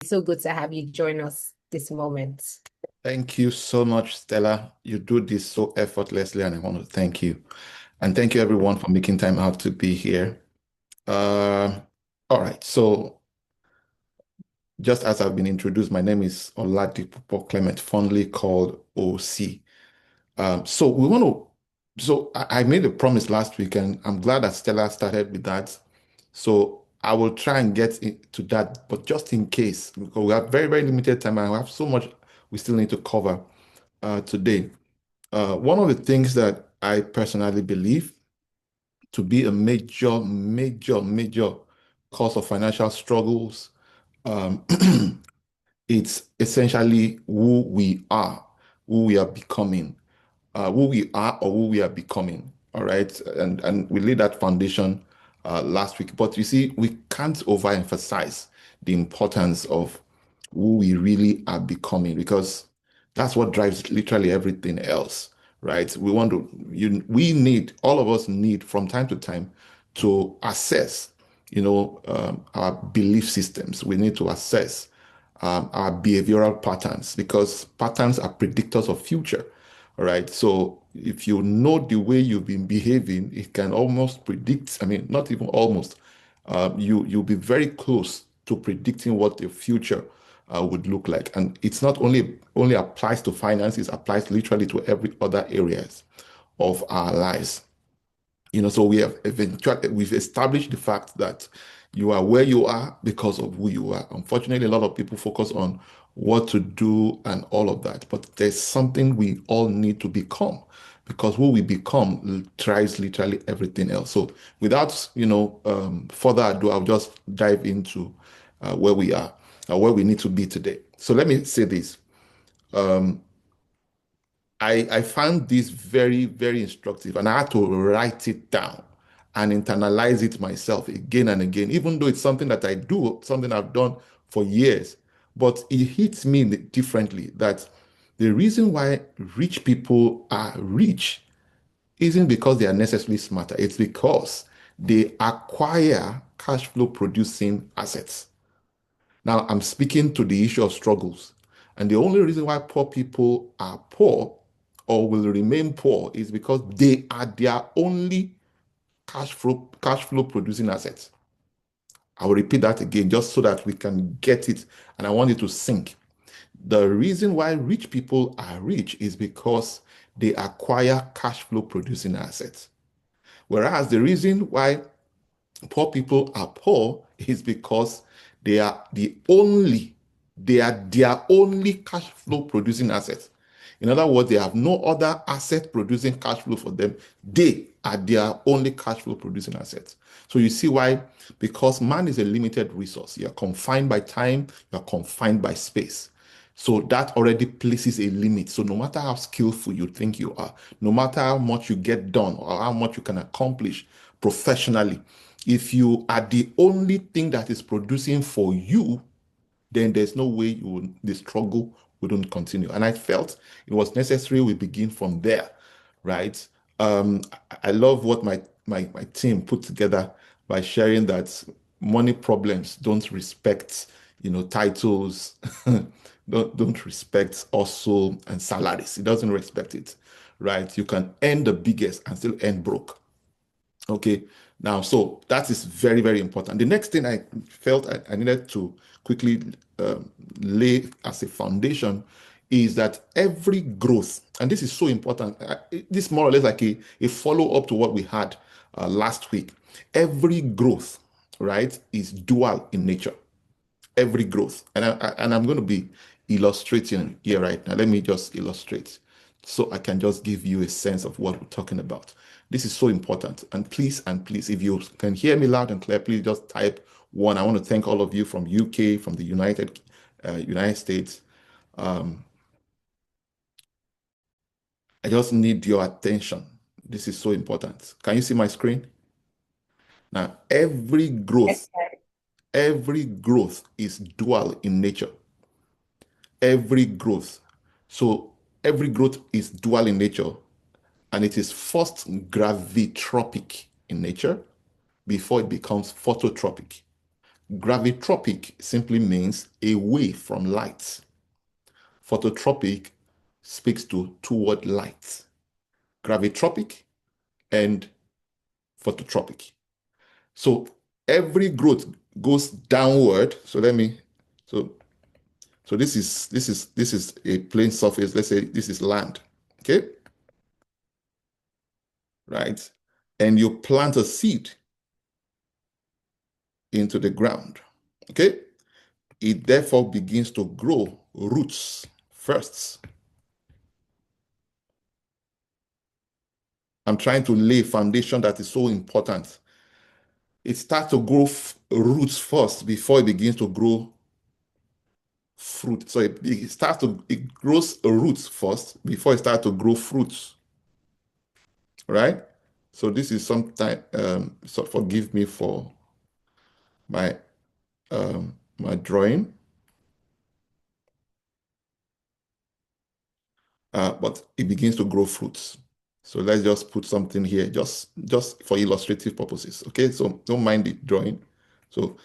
It's so good to have you join us this moment. Thank you so much, Stella. You do this so effortlessly, and I want to thank you. And thank you, everyone, for making time out to be here. Uh, all right. So, just as I've been introduced, my name is Oladipupo Clement, fondly called OC. So, we want to. So, I made a promise last week, and I'm glad that Stella started with that. So, I will try and get into that, but just in case, because we have very, very limited time, and we have so much we still need to cover today. One of the things that I personally believe to be a major, major, major cause of financial struggles, um, it's essentially who we are becoming, who we are or who we are becoming. All right, and we laid that foundation last week. But you see, we can't overemphasize the importance of who we really are becoming because that's what drives literally everything else, right? We need, all of us need from time to time to assess, our belief systems. We need to assess our behavioral patterns because patterns are predictors of future. All right. So if you know the way you've been behaving, it can almost predict, I mean, not even almost, you'll be very close to predicting what the future would look like. And it's not only applies to finance, it applies literally to every other areas of our lives. So we've established the fact that you are where you are because of who you are. Unfortunately, a lot of people focus on what to do and all of that, but there's something we all need to become because who we become drives literally everything else. So without, further ado, I'll just dive into where we are, where we need to be today. So let me say this. Um, I found this very, very instructive, and I had to write it down and internalize it myself again and again, even though it's something that I do, something I've done for years. But it hits me differently that the reason why rich people are rich isn't because they are necessarily smarter, it's because they acquire cash flow producing assets. Now, I'm speaking to the issue of struggles. And the only reason why poor people are poor or will remain poor is because they are their only cash flow producing assets. I will repeat that again just so that we can get it. And I want it to sink. The reason why rich people are rich is because they acquire cash flow producing assets. Whereas the reason why poor people are poor is because they are their only cash flow producing assets. In other words, they have no other asset producing cash flow for them. They are their only cash flow producing assets. So you see why? Because man is a limited resource. You're confined by time, you're confined by space. So that already places a limit. So no matter how skillful you think you are, no matter how much you get done or how much you can accomplish professionally, if you are the only thing that is producing for you, then there's no way the struggle wouldn't continue. And I felt it was necessary we begin from there, right? I love what my team put together by sharing that money problems don't respect, titles, don't respect also and salaries. It doesn't respect it, right? You can earn the biggest and still end broke. Okay. Now, so that is very, very important. The next thing I felt I needed to quickly lay as a foundation is that every growth, and this is so important, this more or less like a follow-up to what we had last week. Every growth, right, is dual in nature. Every growth. And I'm going to be illustrating here right now. Let me just illustrate so I can just give you a sense of what we're talking about. This is so important. And please, if you can hear me loud and clear, please just type one. I want to thank all of you from UK, from the United States. Um, I just need your attention. This is so important. Can you see my screen? Now, Yes, sir. every growth is dual in nature. Every growth. So every growth is dual in nature, and it is first gravitropic in nature before it becomes phototropic. Gravitropic simply means away from light. Phototropic speaks to toward light. Gravitropic and phototropic. So every growth goes downward. So so this is a plane surface. Let's say this is land. Okay, right? And you plant a seed into the ground. Okay, it therefore begins to grow roots first. I'm trying to lay a foundation that is so important. It starts to grow roots first before it begins to grow fruit. So it grows roots first before it starts to grow fruits, right? So this is sometime, so forgive me for my my drawing, but it begins to grow fruits. So let's just put something here, just for illustrative purposes. Okay, so don't mind the drawing. So,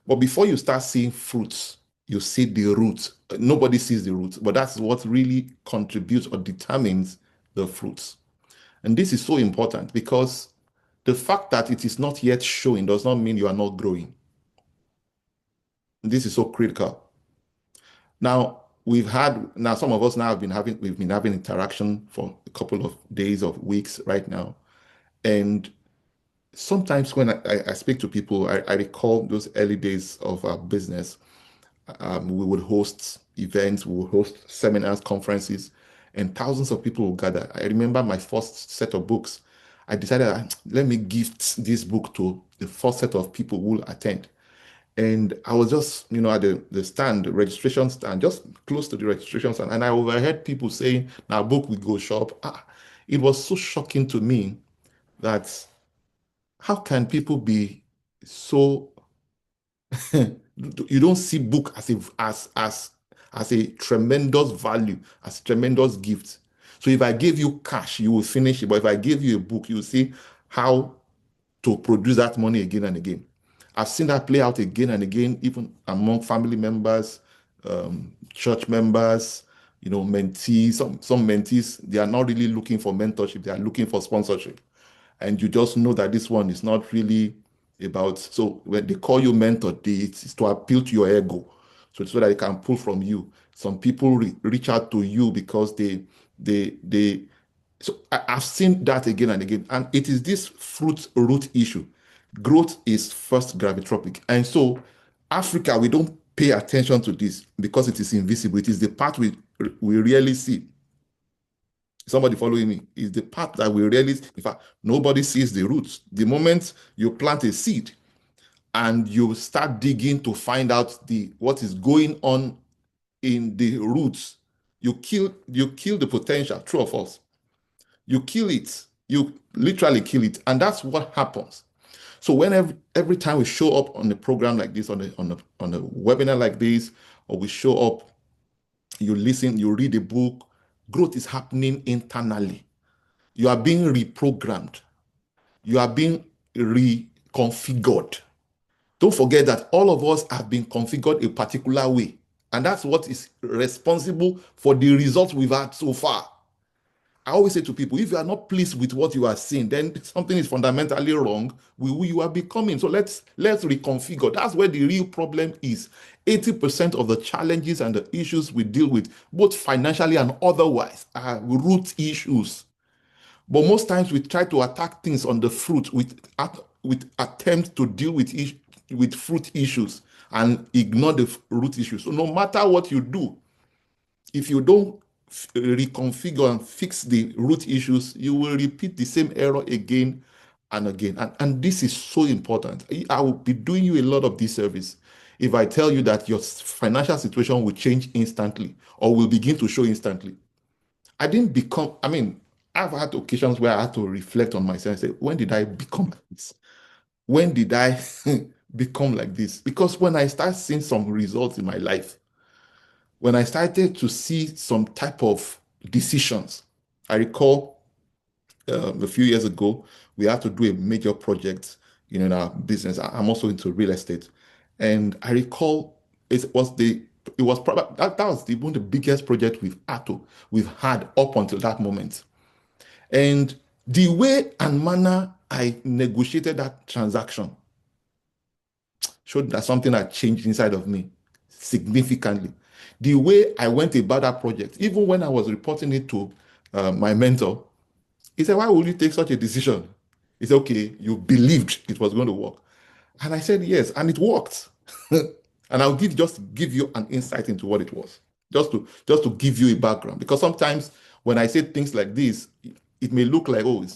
but before you start seeing fruits, you see the roots. Nobody sees the roots, but that's what really contributes or determines the fruits. And this is so important because the fact that it is not yet showing does not mean you are not growing. This is so critical. Now, some of us now we've been having interaction for a couple of days or weeks right now. And sometimes when I speak to people, I recall those early days of our business. We would host events, we would host seminars, conferences, and thousands of people would gather. I remember my first set of books. I decided, let me gift this book to the first set of people who will attend. And I was just, at the stand, the registration stand, just close to the registration stand. And I overheard people saying, now book we go shop. It was so shocking to me that how can people be so you don't see book as a tremendous value, as a tremendous gift. So if I give you cash, you will finish it. But if I give you a book, you will see how to produce that money again and again. I've seen that play out again and again, even among family members, church members, mentees. Some mentees, they are not really looking for mentorship, they are looking for sponsorship. And you just know that this one is not really about, so when they call you mentor, it's to appeal to your ego, so that they can pull from you. Some people reach out to you because they so I've seen that again and again, and it is this fruit root issue. Growth is first gravitropic, and so Africa, we don't pay attention to this because it is invisible. It is the part we rarely see. Somebody following me is the part that we rarely, in fact, nobody sees the roots. The moment you plant a seed and you start digging to find out what is going on in the roots, you kill the potential. True or false? You kill it. You literally kill it, and that's what happens. So whenever every time we show up on a program like this, on a webinar like this, or we show up, you listen, you read a book, growth is happening internally. You are being reprogrammed. You are being reconfigured. Don't forget that all of us have been configured a particular way. And that's what is responsible for the results we've had so far. I always say to people, if you are not pleased with what you are seeing, then something is fundamentally wrong with who you are becoming. So let's reconfigure. That's where the real problem is. 80% of the challenges and the issues we deal with, both financially and otherwise, are root issues. But most times we try to attack things on the fruit with attempts to deal with fruit issues and ignore the root issues. So no matter what you do, if you don't reconfigure and fix the root issues, you will repeat the same error again and again. And this is so important. I will be doing you a lot of disservice if I tell you that your financial situation will change instantly or will begin to show instantly. I mean, I've had occasions where I had to reflect on myself and say, when did I become like this? When did I become like this? Because when I start seeing some results in my life, when I started to see some type of decisions, I recall a few years ago, we had to do a major project, in our business. I'm also into real estate. And I recall it was probably that was one of the biggest project we've had up until that moment. And the way and manner I negotiated that transaction showed that something had changed inside of me significantly. The way I went about that project, even when I was reporting it to my mentor, he said, "Why would you take such a decision?" He said, "Okay, you believed it was going to work." And I said, "Yes," and it worked. And I'll give you an insight into what it was, just to give you a background. Because sometimes when I say things like this, it may look like, oh,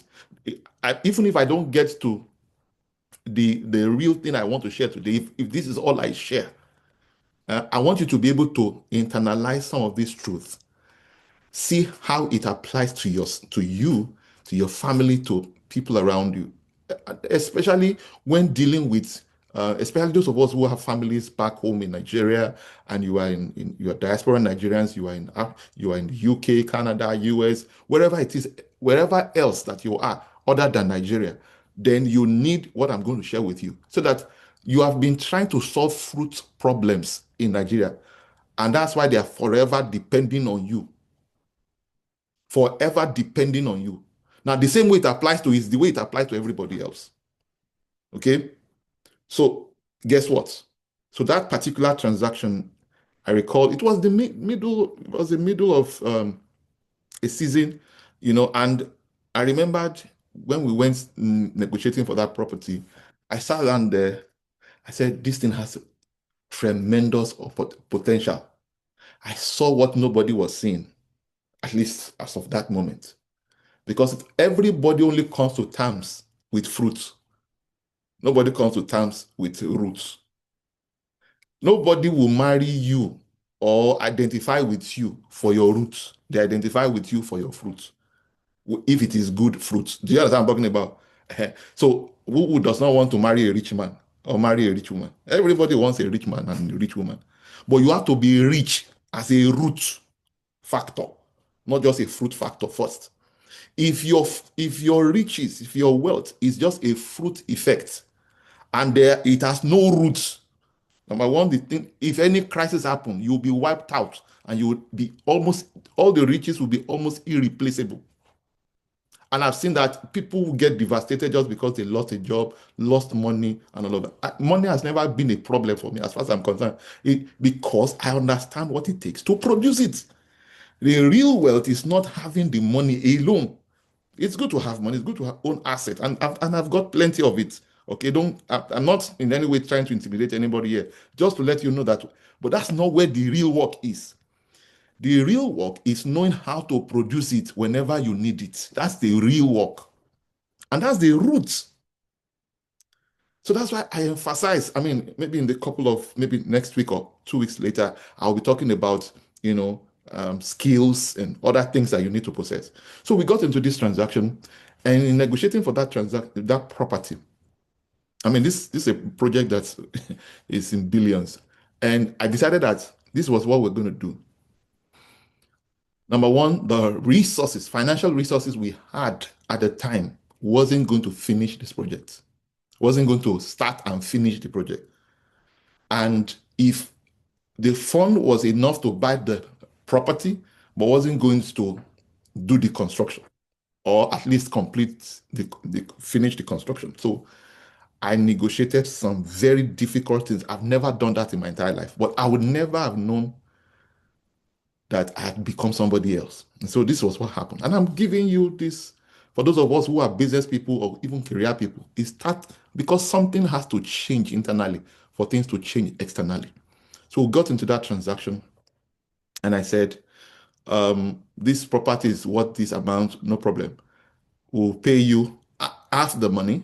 even if I don't get to the real thing I want to share today, if this is all I share, I want you to be able to internalize some of these truths, see how it applies to your family, to people around you, especially when dealing with, especially those of us who have families back home in Nigeria, and you are diaspora Nigerians, you are in the UK, Canada, US, wherever it is, wherever else that you are, other than Nigeria, then you need what I'm going to share with you, so that you have been trying to solve fruit problems in Nigeria, and that's why they are forever depending on you. Now, the same way it applies to is the way it applies to everybody else. Okay? So, guess what? So that particular transaction, I recall, it was the middle of a season, and I remembered when we went negotiating for that property, I sat down there, I said, this thing has tremendous potential. I saw what nobody was seeing, at least as of that moment. Because everybody only comes to terms with fruits. Nobody comes to terms with roots. Nobody will marry you or identify with you for your roots. They identify with you for your fruits, if it is good fruits. Do you understand what I'm talking about? So who does not want to marry a rich man or marry a rich woman? Everybody wants a rich man and a rich woman. But you have to be rich as a root factor, not just a fruit factor first. If your riches, if your wealth is just a fruit effect, and it has no roots, number one, the thing, if any crisis happen, you'll be wiped out, and you will be almost all the riches will be almost irreplaceable. And I've seen that people get devastated just because they lost a job, lost money, and all of that. Money has never been a problem for me as far as I'm concerned, because I understand what it takes to produce it. The real wealth is not having the money alone. It's good to have money. It's good to own assets, and I've got plenty of it. Okay, I'm not in any way trying to intimidate anybody here. Just to let you know that, but that's not where the real work is. The real work is knowing how to produce it whenever you need it. That's the real work, and that's the roots. So that's why I emphasize. I mean, maybe in the maybe next week or 2 weeks later, I'll be talking about, skills and other things that you need to possess. So we got into this transaction, and in negotiating for that property, I mean, this is a project that is in billions, and I decided that this was what we're going to do. Number one, the financial resources we had at the time wasn't going to finish this project, wasn't going to start and finish the project. And if the fund was enough to buy the property, but wasn't going to do the construction, or at least finish the construction. So I negotiated some very difficult things. I've never done that in my entire life, but I would never have known that I had become somebody else. And so this was what happened. And I'm giving you this for those of us who are business people or even career people. It's that because something has to change internally for things to change externally. So we got into that transaction, and I said, this property is worth this amount, no problem. We'll pay you half the money.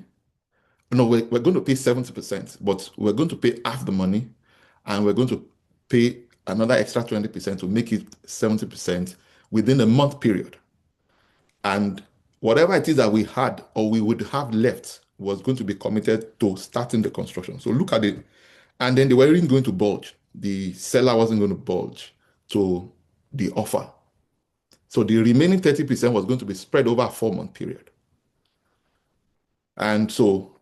No, we're going to pay 70%, but we're going to pay half the money, and we're going to pay another extra 20% to make it 70% within a month period. And whatever it is that we had or we would have left was going to be committed to starting the construction. So look at it. And then they weren't going to budge. The seller wasn't going to budge to the offer. So the remaining 30% was going to be spread over a 4-month period. And so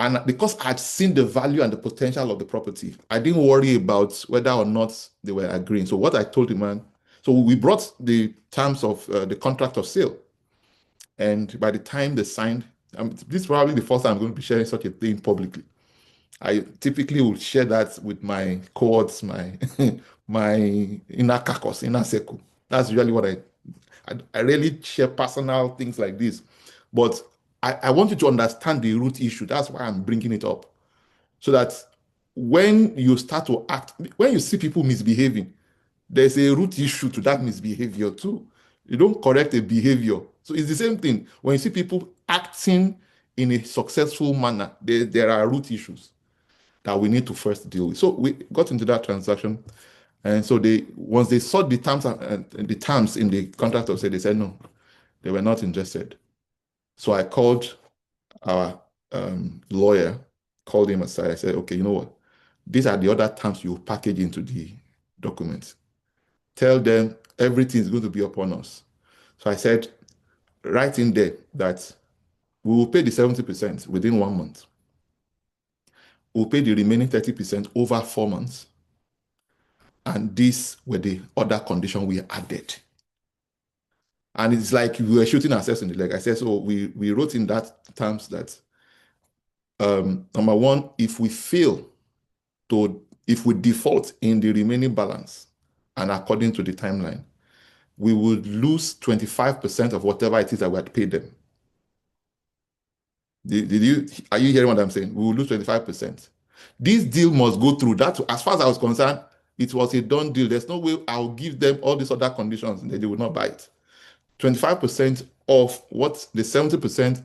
And because I'd seen the value and the potential of the property, I didn't worry about whether or not they were agreeing. So what I told the man, so we brought the terms of the contract of sale. And by the time they signed, this is probably the first time I'm going to be sharing such a thing publicly. I typically would share that with my cohorts, my my inner caucus, inner circle. That's usually what I really share personal things like this. But I want you to understand the root issue. That's why I'm bringing it up. So that when you start to act, when you see people misbehaving, there's a root issue to that misbehavior too. You don't correct a behavior. So it's the same thing. When you see people acting in a successful manner, there are root issues that we need to first deal with. So we got into that transaction. And so they once they saw the terms in the contract of sale, they said no, they were not interested. So I called our lawyer, called him aside. I said, okay, you know what? These are the other terms you package into the documents. Tell them everything is going to be upon us. So I said, write in there that we will pay the 70% within 1 month. We'll pay the remaining 30% over 4 months. And these were the other conditions we added. And it's like we were shooting ourselves in the leg. I said, so we wrote in that terms that number one, if we default in the remaining balance and according to the timeline, we would lose 25% of whatever it is that we had paid them. Are you hearing what I'm saying? We will lose 25%. This deal must go through. That, as far as I was concerned, it was a done deal. There's no way I'll give them all these other conditions and they will not buy it. 25% of what the 70%.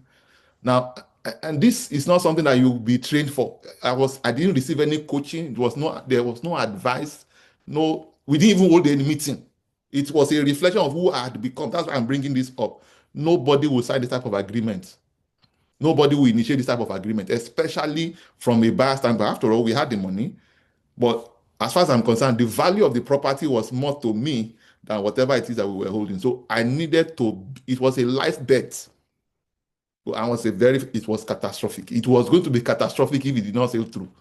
Now, and this is not something that you'll be trained for. I didn't receive any coaching. There was no advice. No, we didn't even hold any meeting. It was a reflection of who I had become. That's why I'm bringing this up. Nobody will sign this type of agreement. Nobody will initiate this type of agreement, especially from a buyer standpoint. After all, we had the money, but as far as I'm concerned, the value of the property was more to me than whatever it is that we were holding. So I needed to, it was a life bet. It was catastrophic. It was going to be catastrophic if it did not sail through.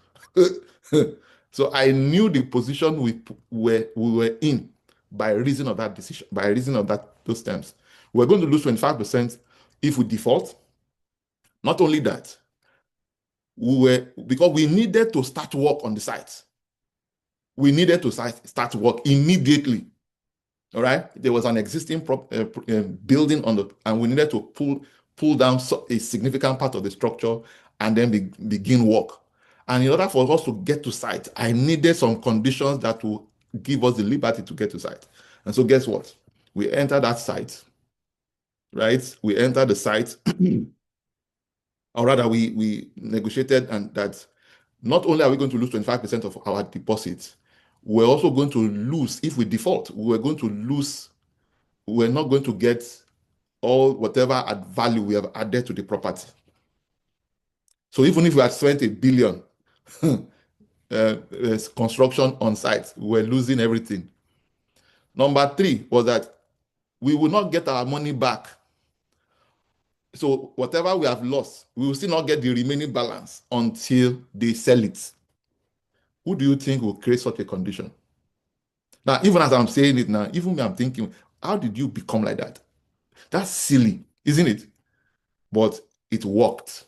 So I knew the position we were in by reason of that decision, by reason of those terms. We're going to lose 25% if we default. Not only that, because we needed to start work on the site. We needed to start work immediately. All right. There was an existing building and we needed to pull down a significant part of the structure and then begin work. And in order for us to get to site, I needed some conditions that will give us the liberty to get to site. And so guess what? We entered that site, right? We entered the site, or rather we negotiated and that not only are we going to lose 25% of our deposits, we're also going to lose, if we default, we're not going to get all whatever value we have added to the property. So even if we had spent $1 billion construction on site, we're losing everything. Number three was that we will not get our money back. So whatever we have lost, we will still not get the remaining balance until they sell it. Who do you think will create such a condition? Now, even as I'm saying it now, even me, I'm thinking, how did you become like that? That's silly, isn't it? But it worked.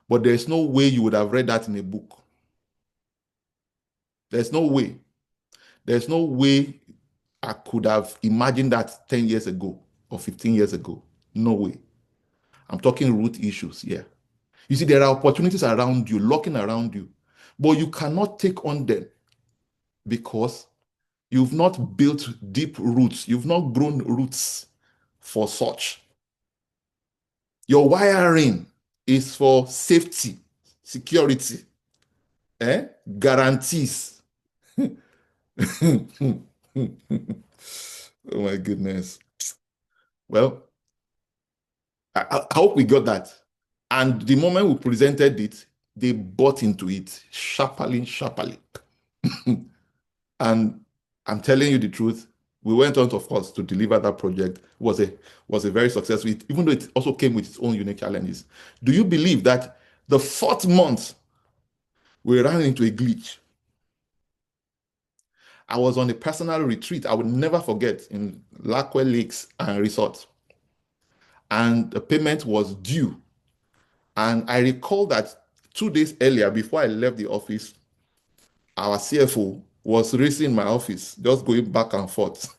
But there's no way you would have read that in a book. There's no way. There's no way I could have imagined that 10 years ago or 15 years ago. No way. I'm talking root issues here. You see, there are opportunities around you, lurking around you, but you cannot take on them because you've not built deep roots. You've not grown roots for such. Your wiring is for safety, security, guarantees. Oh my goodness. Well, I hope we got that. And the moment we presented it, they bought into it sharply. And I'm telling you the truth, We went on, of course, to deliver that project. Was a very successful, even though it also came with its own unique challenges. Do you believe that the fourth month we ran into a glitch? I was on a personal retreat I would never forget in Lakwe Lakes and Resort, and the payment was due. And I recall that 2 days earlier, before I left the office, our CFO was racing my office, just going back and forth,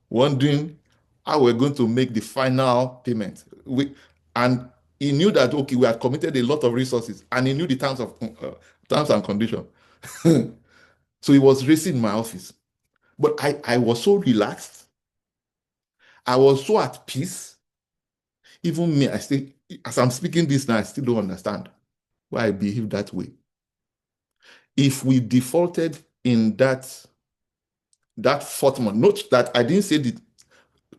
wondering how we're going to make the final payment. And he knew that, okay, we had committed a lot of resources, and he knew the terms and conditions. So he was racing my office. But I was so relaxed. I was so at peace. Even me, as I'm speaking this now, I still don't understand why I behave that way. If we defaulted in that fourth month, note that I didn't say the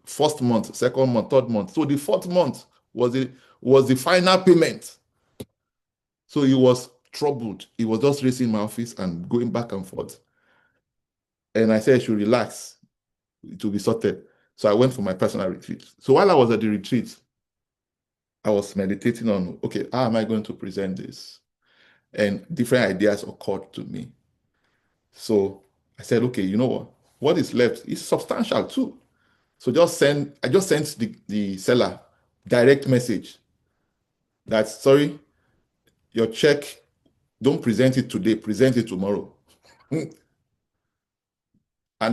first month, second month, third month. So the fourth month was the final payment. So he was troubled. He was just racing my office and going back and forth. And I said I should relax. It will be sorted. So I went for my personal retreat. So while I was at the retreat, I was meditating on, okay, how am I going to present this? And different ideas occurred to me. So I said, okay, you know what? What is left is substantial too. So I just sent the seller direct message that, sorry, your check, don't present it today, present it tomorrow. And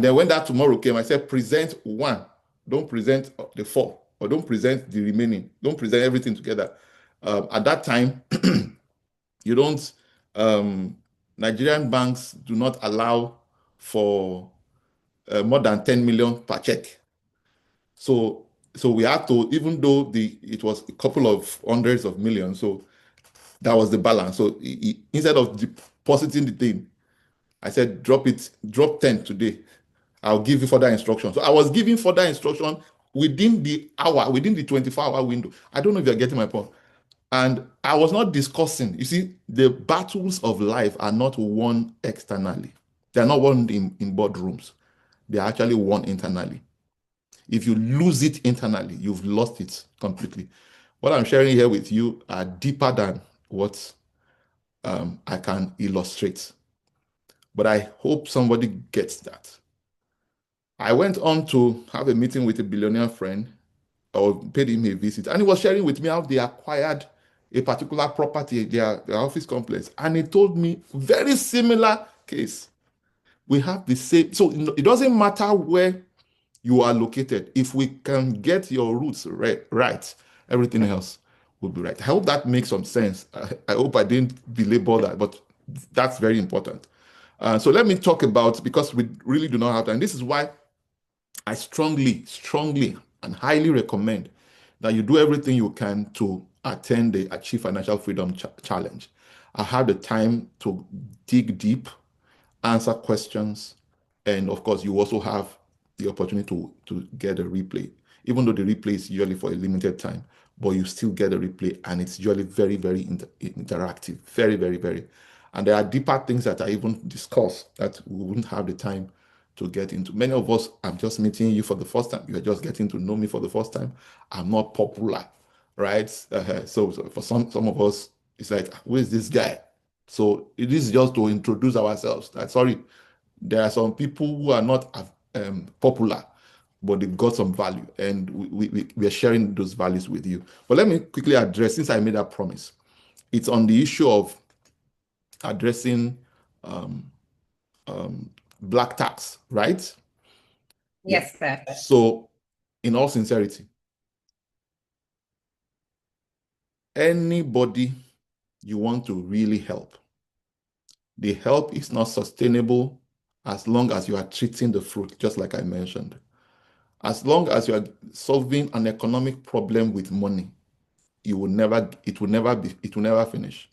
then when that tomorrow came, I said, present one, don't present the four, or don't present the remaining, don't present everything together. At that time, you don't, Nigerian banks do not allow for more than 10 million per check. So we had to, even though it was a couple of hundreds of millions, so that was the balance. So instead of depositing the thing, I said, drop 10 today. I'll give you further instructions. So I was giving further instruction within the hour, within the 24-hour window. I don't know if you're getting my point. And I was not discussing. You see, the battles of life are not won externally. They're not won in boardrooms. They're actually won internally. If you lose it internally, you've lost it completely. What I'm sharing here with you are deeper than what I can illustrate. But I hope somebody gets that. I went on to have a meeting with a billionaire friend, or paid him a visit, and he was sharing with me how they acquired a particular property, their office complex, and he told me very similar case. We have the same, so it doesn't matter where you are located. If we can get your roots right, everything else will be right. I hope that makes some sense. I hope I didn't belabor that, but that's very important. So let me talk about, because we really do not have time. This is why I strongly, strongly, and highly recommend that you do everything you can to attend the Achieve Financial Freedom Challenge. I had the time to dig deep, answer questions, and of course, you also have the opportunity to get a replay, even though the replay is usually for a limited time, but you still get a replay, and it's usually very, very interactive, very, very, very. And there are deeper things that I even discuss that we wouldn't have the time to get into. Many of us, I'm just meeting you for the first time. You're just getting to know me for the first time. I'm not popular, right? So for some of us, it's like, who is this guy? So it is just to introduce ourselves. Sorry, there are some people who are not popular, but they got some value, and we are sharing those values with you. But let me quickly address, since I made that promise, it's on the issue of addressing black tax, right? Yeah. Yes, sir. So, in all sincerity, anybody you want to really help, the help is not sustainable as long as you are treating the fruit, just like I mentioned. As long as you are solving an economic problem with money, it will never finish.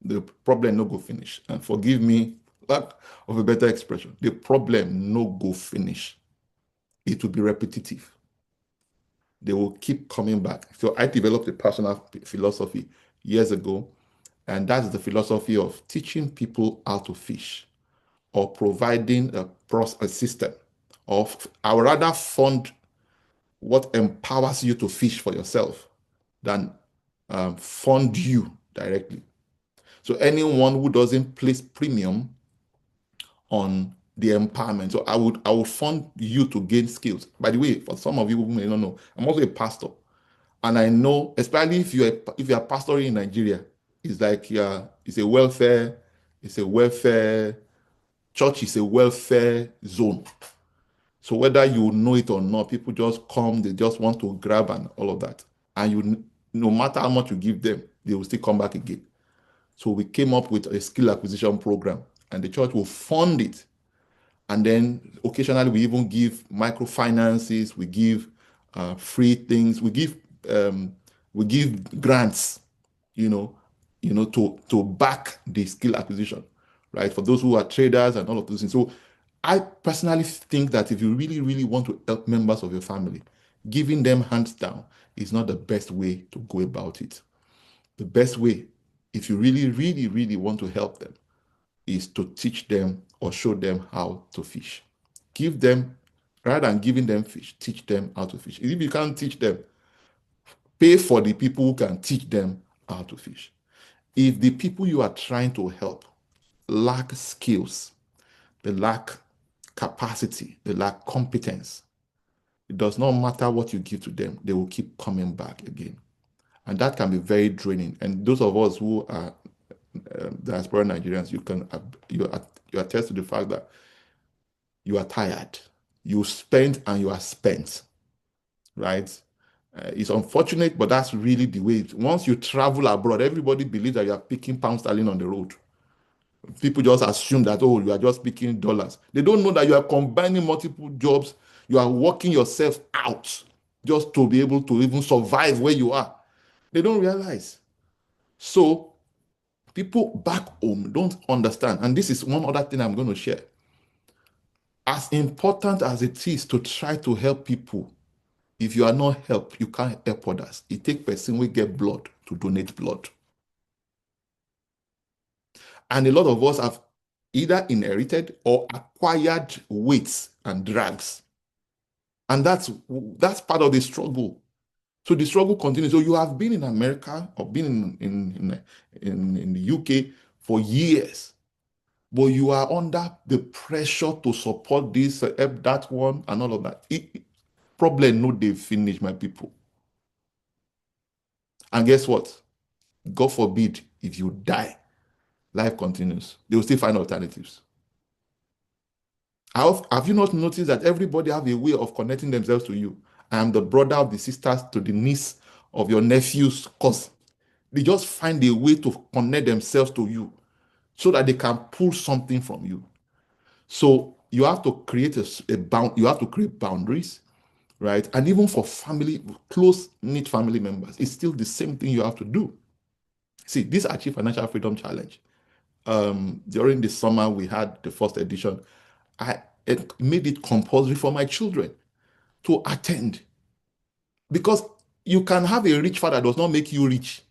The problem no go finish. And forgive me, lack of a better expression, the problem no go finish. It will be repetitive. They will keep coming back. So I developed a personal philosophy years ago, and that's the philosophy of teaching people how to fish, or providing a system Or I would rather fund what empowers you to fish for yourself than fund you directly. So anyone who doesn't place premium on the empowerment, so I would fund you to gain skills. By the way, for some of you who may not know, I'm also a pastor, and I know, especially if you're pastoring in Nigeria, it's like it's a welfare church is a welfare zone. So whether you know it or not, people just come, they just want to grab and all of that. And no matter how much you give them, they will still come back again. So we came up with a skill acquisition program, and the church will fund it. And then occasionally we even give microfinances, we give free things, we give grants, you know, to back the skill acquisition, right? For those who are traders and all of those things. So I personally think that if you really, really want to help members of your family, giving them hands down is not the best way to go about it. The best way, if you really, really, really want to help them, is to teach them or show them how to fish. Give them, rather than giving them fish, teach them how to fish. If you can't teach them, pay for the people who can teach them how to fish. If the people you are trying to help lack skills, they lack capacity, they lack competence, it does not matter what you give to them, they will keep coming back again. And that can be very draining. And those of us who are diaspora Nigerians, you attest to the fact that you are tired. You spend and you are spent, right? It's unfortunate, but that's really the way. Once you travel abroad, everybody believes that you are picking pound sterling on the road. People just assume that, oh, you are just picking dollars. They don't know that you are combining multiple jobs. You are working yourself out just to be able to even survive where you are. They don't realize. So people back home don't understand. And this is one other thing I'm going to share. As important as it is to try to help people, if you are not helped, you can't help others. It takes person will get blood to donate blood. And a lot of us have either inherited or acquired weights and drags. And that's part of the struggle. So the struggle continues. So you have been in America or been in the UK for years, but you are under the pressure to support this, help that one, and all of that. Problem no they finish, my people. And guess what? God forbid if you die, life continues. They will still find alternatives. Have you not noticed that everybody have a way of connecting themselves to you? I am the brother of the sisters to the niece of your nephew's cause. They just find a way to connect themselves to you so that they can pull something from you. So you have to create you have to create boundaries, right? And even for family, close knit family members, it's still the same thing you have to do. See, this Achieve Financial Freedom Challenge. During the summer, we had the first edition. I made it compulsory for my children to attend because you can have a rich father does not make you rich,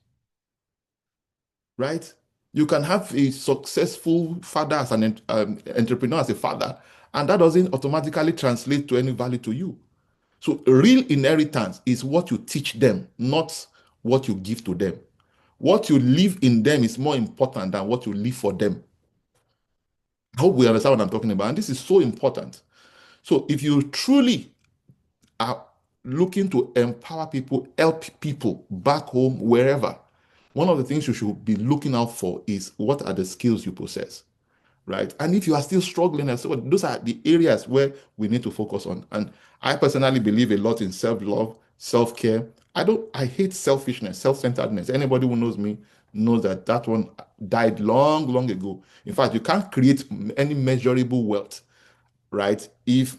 right? You can have a successful father as an entrepreneur as a father, and that doesn't automatically translate to any value to you. So real inheritance is what you teach them, not what you give to them. What you leave in them is more important than what you leave for them. I hope we understand what I'm talking about. And this is so important. So if you truly are looking to empower people, help people back home, wherever, one of the things you should be looking out for is what are the skills you possess, right? And if you are still struggling, and so those are the areas where we need to focus on. And I personally believe a lot in self-love, self-care. I hate selfishness, self-centeredness. Anybody who knows me knows that that one died long, long ago. In fact, you can't create any measurable wealth, right? If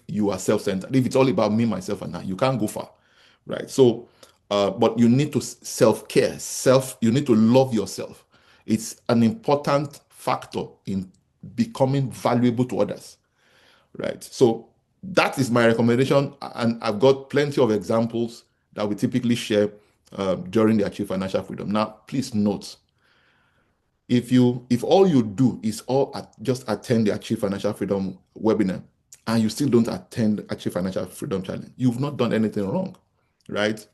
you are self-centered, if it's all about me, myself, and I, you can't go far, right? So, but you need to self-care, you need to love yourself. It's an important factor in becoming valuable to others, right? So that is my recommendation, and I've got plenty of examples that we typically share during the Achieve Financial Freedom. Now, please note, if all you do is just attend the Achieve Financial Freedom webinar, and you still don't attend Achieve Financial Freedom Challenge, you've not done anything wrong, right?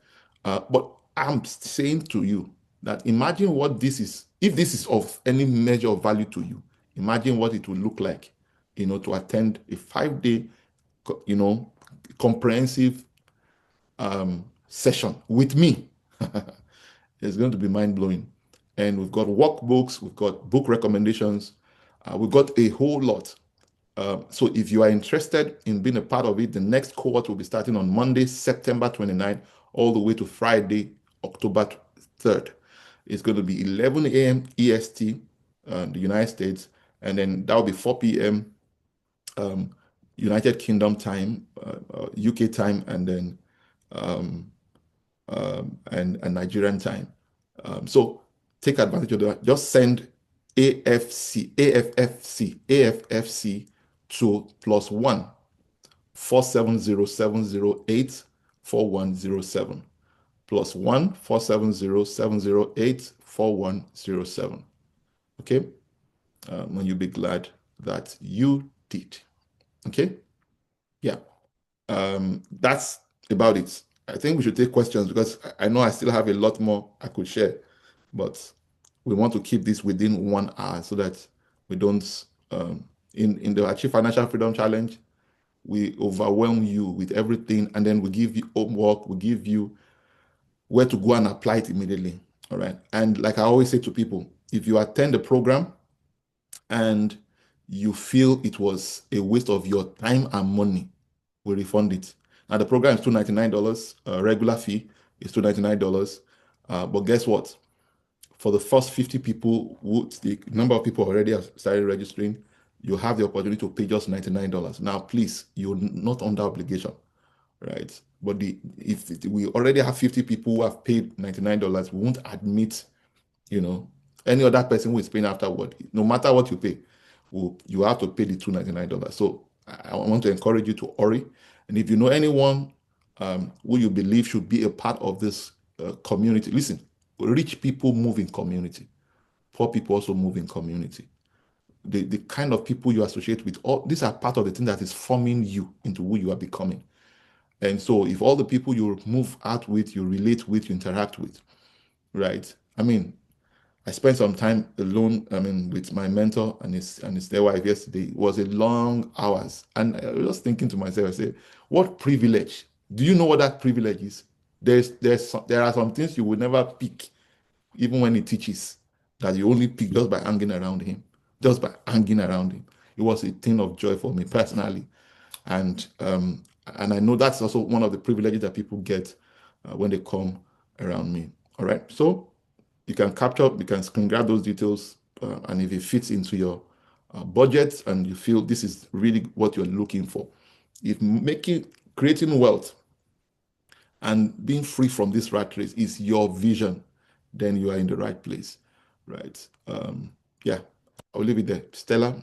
But I'm saying to you that imagine what this is, if this is of any measure of value to you, imagine what it will look like, to attend a 5 day, you know, comprehensive session with me. It's going to be mind blowing. And we've got workbooks, we've got book recommendations, we've got a whole lot. So if you are interested in being a part of it, the next cohort will be starting on Monday, September 29th, all the way to Friday, October 3rd. It's going to be 11 a.m. EST, the United States, and then that will be 4 p.m. Um, United Kingdom time, UK time, and then um, and Nigerian time. So take advantage of that. Just send AFFC to +1 470 708 4107 +1 470 708 4107. Okay, and you'll be glad that you did. Okay, yeah. That's about it. I think we should take questions because I know I still have a lot more I could share, but we want to keep this within 1 hour so that we don't, in the Achieve Financial Freedom Challenge, we overwhelm you with everything and then we give you homework, we give you where to go and apply it immediately. All right. And like I always say to people, if you attend the program and you feel it was a waste of your time and money, we refund it. Now the program is $299, regular fee is $299. But guess what? For the first 50 people, the number of people already have started registering, you have the opportunity to pay just $99. Now, please, you're not under obligation, right? But if we already have 50 people who have paid $99, we won't admit, you know, any other person who is paying afterward. No matter what you pay, you have to pay the $299. So I want to encourage you to hurry. And if you know anyone who you believe should be a part of this community, listen, rich people move in community. Poor people also move in community. The kind of people you associate with, all these are part of the thing that is forming you into who you are becoming. And so if all the people you move out with, you relate with, you interact with, right? I mean, I spent some time alone, with my mentor and his their wife yesterday. It was a long hours. And I was just thinking to myself, I said, what privilege? Do you know what that privilege is? There are some things you will never pick, even when he teaches, that you only pick just by hanging around him. Just by hanging around him. It was a thing of joy for me personally. And I know that's also one of the privileges that people get when they come around me. All right. So you can screen grab those details, and if it fits into your budget and you feel this is really what you're looking for, if creating wealth and being free from this rat race is your vision, then you are in the right place, right? Yeah, I'll leave it there. Stella,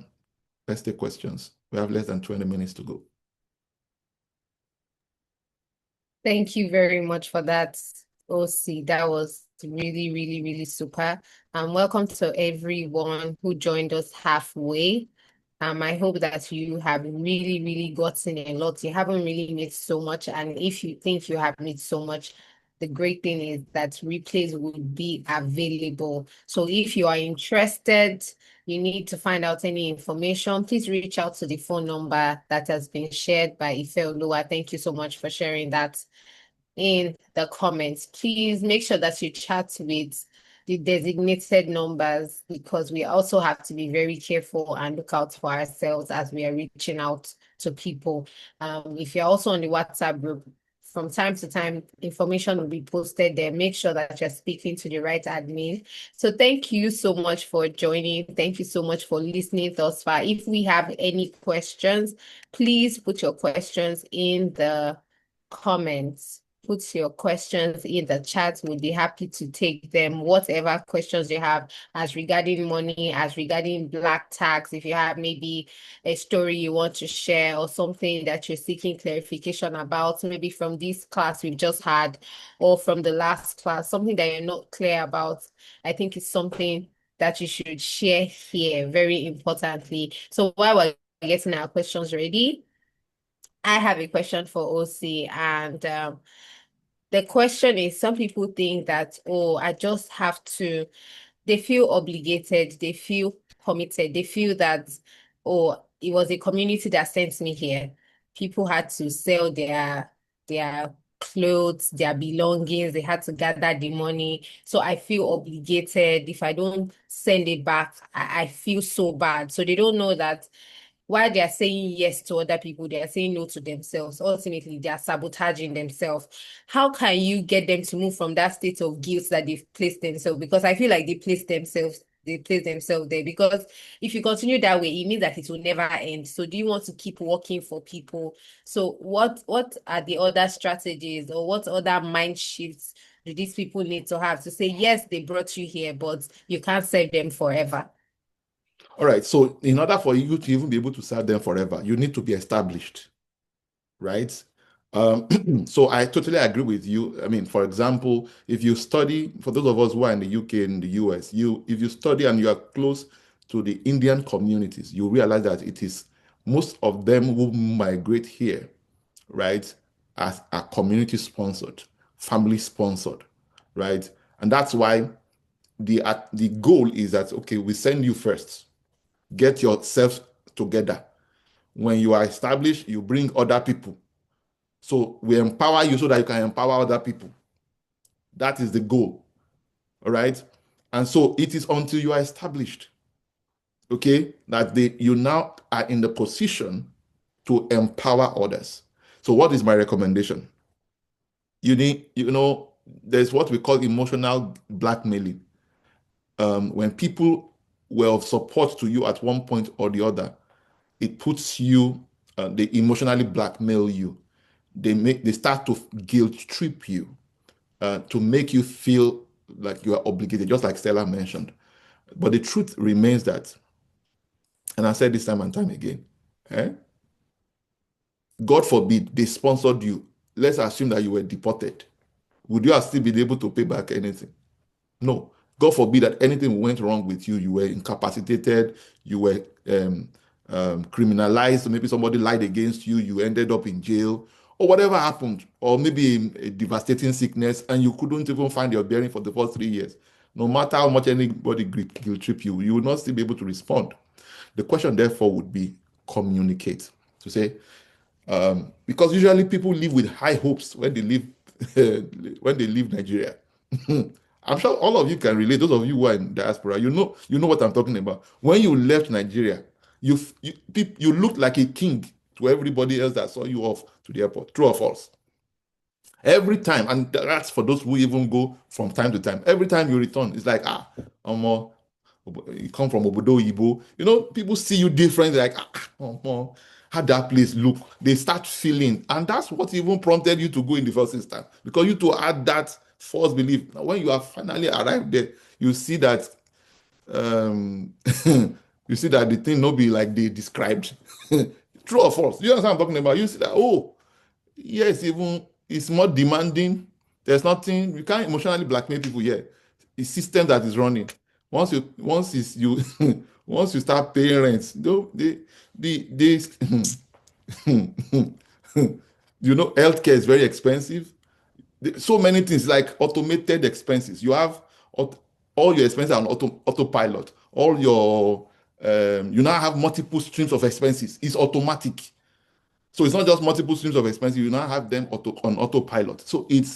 let's take questions. We have less than 20 minutes to go. Thank you very much for that, OC. That was really, really, really super. Welcome to everyone who joined us halfway. I hope that you have really, really gotten a lot. You haven't really made so much. And if you think you have made so much, the great thing is that replays will be available. So if you are interested, you need to find out any information, please reach out to the phone number that has been shared by Affw. Thank you so much for sharing that in the comments. Please make sure that you chat with the designated numbers because we also have to be very careful and look out for ourselves as we are reaching out to people. If you're also on the WhatsApp group, from time to time, information will be posted there. Make sure that you're speaking to the right admin. So thank you so much for joining. Thank you so much for listening thus far. If we have any questions, please put your questions in the comments. Put your questions in the chat. We'll be happy to take them. Whatever questions you have as regarding money, as regarding black tax, if you have maybe a story you want to share or something that you're seeking clarification about, maybe from this class we've just had or from the last class, something that you're not clear about, I think it's something that you should share here, very importantly. So while we're getting our questions ready, I have a question for OC, and the question is, some people think that, oh, I just have to, they feel obligated, they feel committed, they feel that, oh, it was a community that sent me here. People had to sell their clothes, their belongings, they had to gather the money. So I feel obligated. If I don't send it back, I feel so bad. So they don't know that while they are saying yes to other people, they are saying no to themselves. Ultimately, they are sabotaging themselves. How can you get them to move from that state of guilt that they've placed themselves? Because I feel like they place themselves there. Because if you continue that way, it means that it will never end. So do you want to keep working for people? So what are the other strategies, or what other mind shifts do these people need to have to say, yes, they brought you here, but you can't serve them forever? All right. So in order for you to even be able to serve them forever, you need to be established, right? So I totally agree with you. I mean, for example, if you study, for those of us who are in the UK and the US, if you study and you are close to the Indian communities, you realize that it is most of them who migrate here, right, as are community sponsored, family sponsored, right? And that's why the goal is that, okay, we send you first, get yourself together. When you are established, you bring other people. So we empower you so that you can empower other people. That is the goal. All right. And so it is until you are established, okay, that you now are in the position to empower others. So what is my recommendation? There's what we call emotional blackmailing. When people were of support to you at one point or the other, it puts you, they emotionally blackmail you. They start to guilt trip you, to make you feel like you are obligated, just like Stella mentioned. But the truth remains that, and I said this time and time again, eh? God forbid they sponsored you. Let's assume that you were deported. Would you have still been able to pay back anything? No. God forbid that anything went wrong with you. You were incapacitated. You were criminalized. Maybe somebody lied against you. You ended up in jail, or whatever happened, or maybe a devastating sickness, and you couldn't even find your bearing for the first 3 years. No matter how much anybody guilt trip you, you will not still be able to respond. The question, therefore, would be communicate. To say, because usually people live with high hopes when they leave when they leave Nigeria. I'm sure all of you can relate. Those of you who are in diaspora, you know what I'm talking about. When you left Nigeria, you looked like a king to everybody else that saw you off to the airport. True or false? Every time, and that's for those who even go from time to time. Every time you return, it's like, you come from Obodo Ibo. People see you different. They're like, how that place look. They start feeling, and that's what even prompted you to go in the first instance, because you to add that false belief. Now, when you have finally arrived there, you see that um, you see that the thing not be like they described. True or false? You understand what I'm talking about? You see that, oh, yes, even it's more demanding. There's nothing, you can't emotionally blackmail people here. It's system that is running. Once you start paying rent, they healthcare is very expensive. So many things like automated expenses. You have all your expenses on autopilot. All your you now have multiple streams of expenses. It's automatic. So it's not just multiple streams of expenses. You now have them on autopilot. So it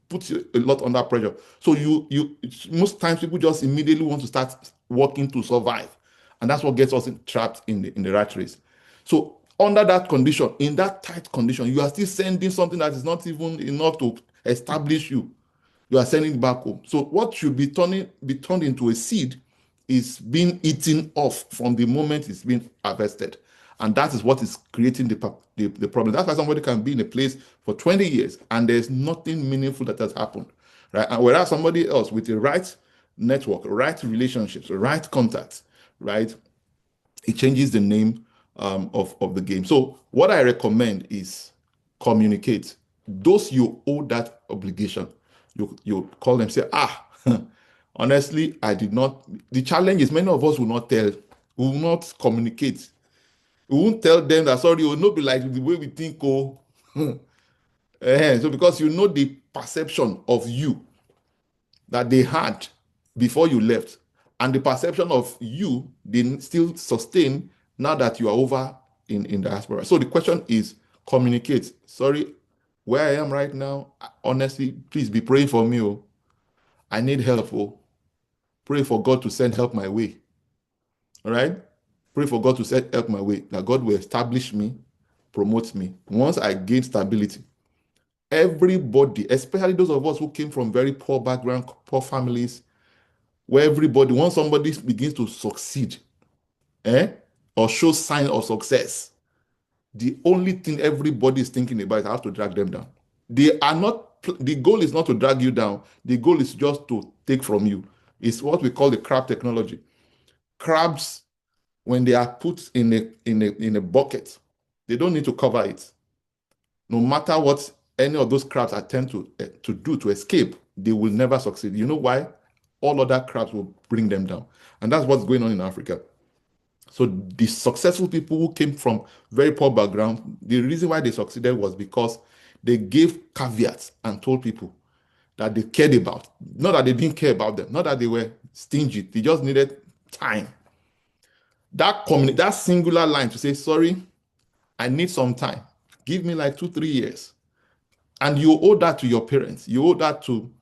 puts you a lot under pressure. So most times people just immediately want to start working to survive, and that's what gets us trapped in the rat race. So under that condition, in that tight condition, you are still sending something that is not even enough to establish you. You are sending it back home. So what should be turned into a seed is being eaten off from the moment it's being harvested. And that is what is creating the problem. That's why somebody can be in a place for 20 years and there's nothing meaningful that has happened. Right? And whereas somebody else with the right network, right relationships, right contacts, right, it changes the name of the game. So what I recommend is communicate. Those you owe that obligation, you call them, say, honestly, I did not. The challenge is many of us will not communicate. We won't tell them that sorry, it will not be like the way we think. Oh, so because you know the perception of you that they had before you left, and the perception of you they still sustain now that you are over in diaspora. So the question is communicate. Sorry, where I am right now, honestly, please be praying for me. Oh, I need help. Oh, pray for God to send help my way. All right. Pray for God to send help my way, that God will establish me, promote me. Once I gain stability, everybody, especially those of us who came from very poor background, poor families, where everybody, once somebody begins to succeed, or show sign of success, the only thing everybody is thinking about is how to drag them down. They are not, the goal is not to drag you down. The goal is just to take from you. It's what we call the crab technology. Crabs, when they are put in a bucket, they don't need to cover it. No matter what any of those crabs attempt to do to escape, they will never succeed. You know why? All other crabs will bring them down. And that's what's going on in Africa. So the successful people who came from very poor background, the reason why they succeeded was because they gave caveats and told people that they cared about. Not that they didn't care about them, not that they were stingy. They just needed time. That singular line to say, sorry, I need some time. Give me like 2, 3 years. And you owe that to your parents. You owe that to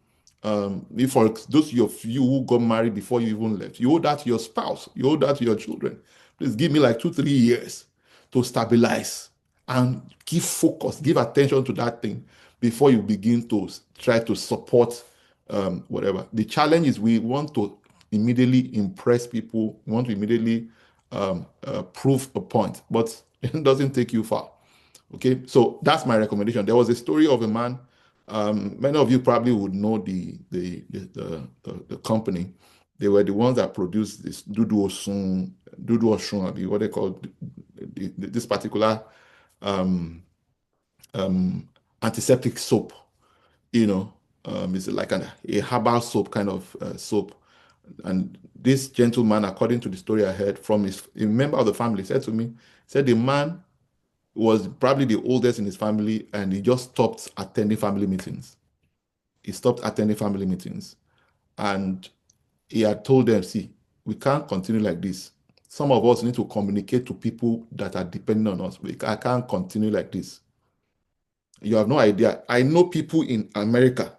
if for those of you who got married before you even left, you owe that to your spouse, you owe that to your children. Please give me like 2, 3 years to stabilize and give focus, give attention to that thing before you begin to try to support whatever. The challenge is we want to immediately impress people, we want to immediately prove a point, but it doesn't take you far. Okay, so that's my recommendation. There was a story of a man. Many of you probably would know the company. They were the ones that produced this Dudu Osun, what they call this particular um, antiseptic soap. You know, it's like a herbal soap kind of soap. And this gentleman, according to the story I heard from a member of the family, said to me, said the man was probably the oldest in his family, and he just stopped attending family meetings. He stopped attending family meetings. And he had told them, see, we can't continue like this. Some of us need to communicate to people that are depending on us. I can't continue like this. You have no idea. I know people in America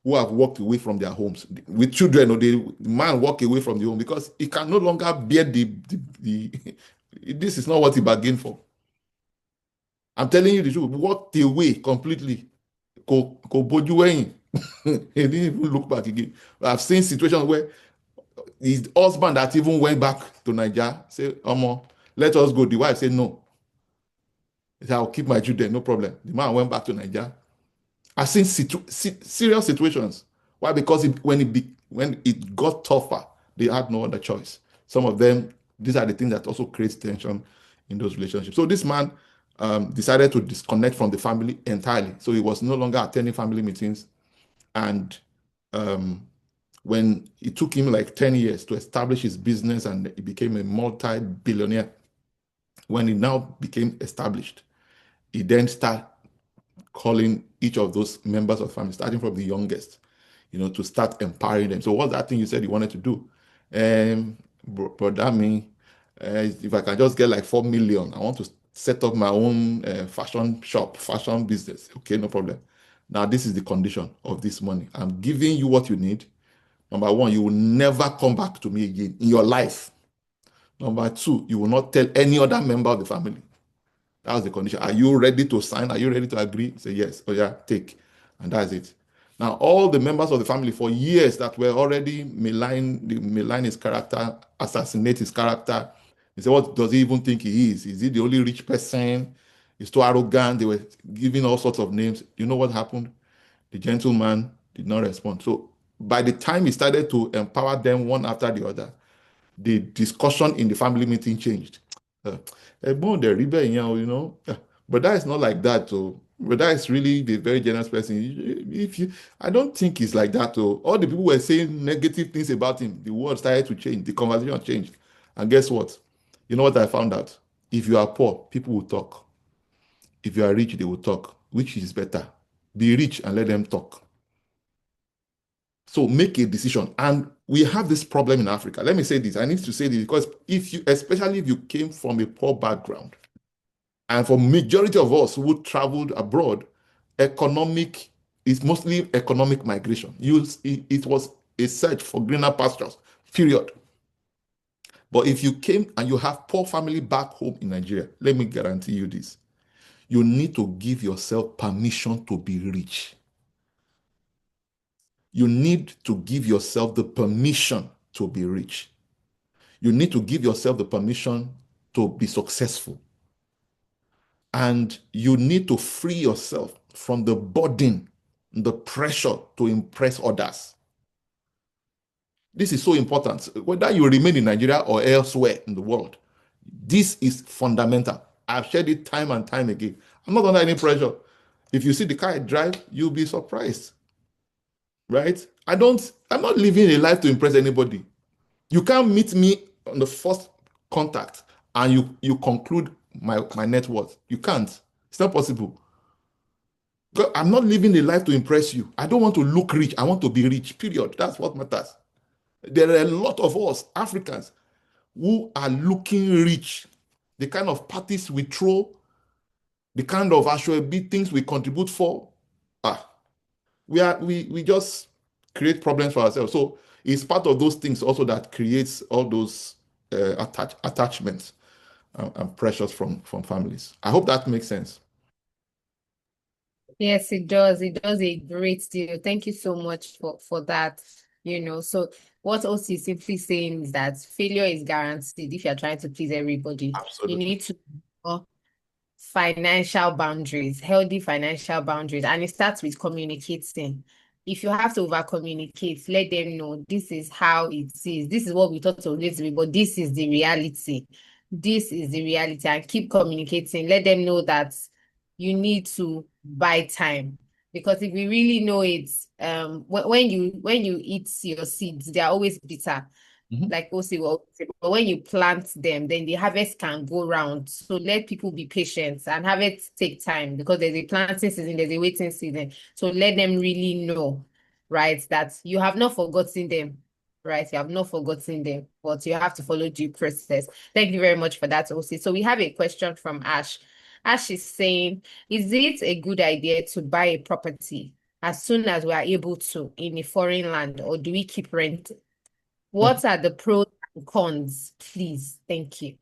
who have walked away from their homes with children, or the man walk away from the home because he can no longer bear the this is not what he bargained for. I'm telling you the truth. Walked away completely. Kò bójú wẹ̀yìn. He didn't even look back again. I've seen situations where his husband that even went back to Nigeria say, Omo, let us go. The wife said no. He said, I'll keep my children, no problem. The man went back to Nigeria. I've seen serious situations. Why? Because when it got tougher, they had no other choice. Some of them, these are the things that also create tension in those relationships. So this man decided to disconnect from the family entirely. So he was no longer attending family meetings. And when it took him like 10 years to establish his business and he became a multi-billionaire, when he now became established, he then started calling each of those members of the family, starting from the youngest, to start empowering them. So what's that thing you said you wanted to do? Brother, me, if I can just get like 4 million, I want to set up my own fashion shop, fashion business. Okay, no problem. Now, this is the condition of this money. I'm giving you what you need. Number one, you will never come back to me again in your life. Number two, you will not tell any other member of the family. That was the condition. Are you ready to sign? Are you ready to agree? Say yes. Oh yeah, take. And that's it. Now, all the members of the family for years that were already malign his character, assassinate his character. They say, what does he even think he is? Is he the only rich person? He's too arrogant. They were giving all sorts of names. You know what happened? The gentleman did not respond. So by the time he started to empower them one after the other, the discussion in the family meeting changed. Ẹ̀gbọ́n dẹ̀ rí bẹ́ẹ̀ yẹn, but that is not like that. But that is really the very generous person. I don't think he's like that. All the people were saying negative things about him. The world started to change. The conversation changed. And guess what? You know what I found out? If you are poor, people will talk. If you are rich, they will talk. Which is better? Be rich and let them talk. So make a decision. And we have this problem in Africa. Let me say this. I need to say this because if you, especially if you came from a poor background, and for majority of us who traveled abroad, economic is mostly economic migration. It was a search for greener pastures, period. But if you came and you have poor family back home in Nigeria, let me guarantee you this. You need to give yourself permission to be rich. You need to give yourself the permission to be rich. You need to give yourself the permission to be successful. And you need to free yourself from the burden, the pressure to impress others. This is so important. Whether you remain in Nigeria or elsewhere in the world, this is fundamental. I've shared it time and time again. I'm not under any pressure. If you see the car I drive, you'll be surprised, right? I'm not living a life to impress anybody. You can't meet me on the first contact and you conclude my net worth. You can't. It's not possible. I'm not living a life to impress you. I don't want to look rich. I want to be rich, period. That's what matters. There are a lot of us, Africans, who are looking rich. The kind of parties we throw, the kind of Affw things we contribute for, ah, we just create problems for ourselves. So it's part of those things also that creates all those attachments and pressures from families. I hope that makes sense. Yes, it does. It does a great deal. Thank you so much for that. So what OC is simply saying is that failure is guaranteed if you're trying to please everybody. You Absolutely. need to financial boundaries, healthy financial boundaries, and it starts with communicating. If you have to over communicate, let them know this is how it is. This is what we thought it was be, but this is the reality. This is the reality, and keep communicating. Let them know that you need to buy time. Because if we really know it, when you eat your seeds, they are always bitter, Mhm. like Osi will say, but when you plant them, then the harvest can go round. So let people be patient and harvest take time because there's a planting season, there's a waiting season. So let them really know, right, that you have not forgotten them, right? You have not forgotten them, but you have to follow due process. Thank you very much for that, Osi. So we have a question from Ash. Ash is saying, is it a good idea to buy a property as soon as we are able to in a foreign land, or do we keep renting? What are the pros and cons, please? Thank you.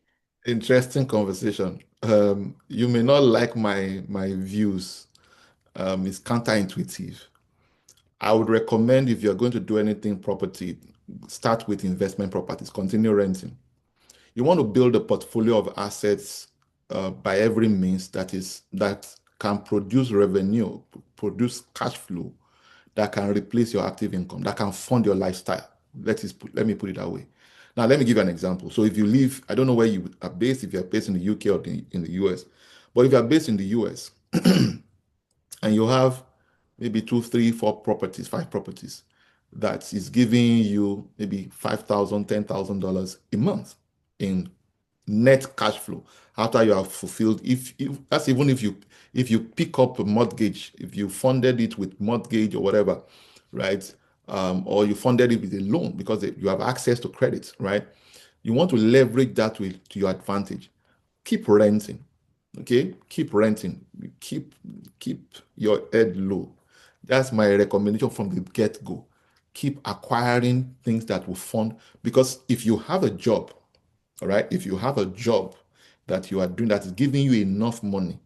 Interesting conversation. You may not like my views. It's counterintuitive. I would recommend if you're going to do anything property, start with investment properties, continue renting. You want to build a portfolio of assets by every means that can produce revenue, produce cash flow, that can replace your active income, that can fund your lifestyle. Let me put it that way. Now, let me give you an example. So if you live, I don't know where you are based, if you're based in the UK or in the US, but if you're based in the US and you have maybe two, three, four properties, five properties, that is giving you maybe $5,000, $10,000 a month in net cash flow after you have fulfilled. If that's even if you pick up a mortgage, if you funded it with mortgage or whatever, right? Or you funded it with a loan because you have access to credit, right? You want to leverage that to your advantage. Keep renting. Okay, keep renting. Keep your head low. That's my recommendation from the get-go. Keep acquiring things that will fund, because if you have a job, all right, if you have a job that you are doing that is giving you enough money,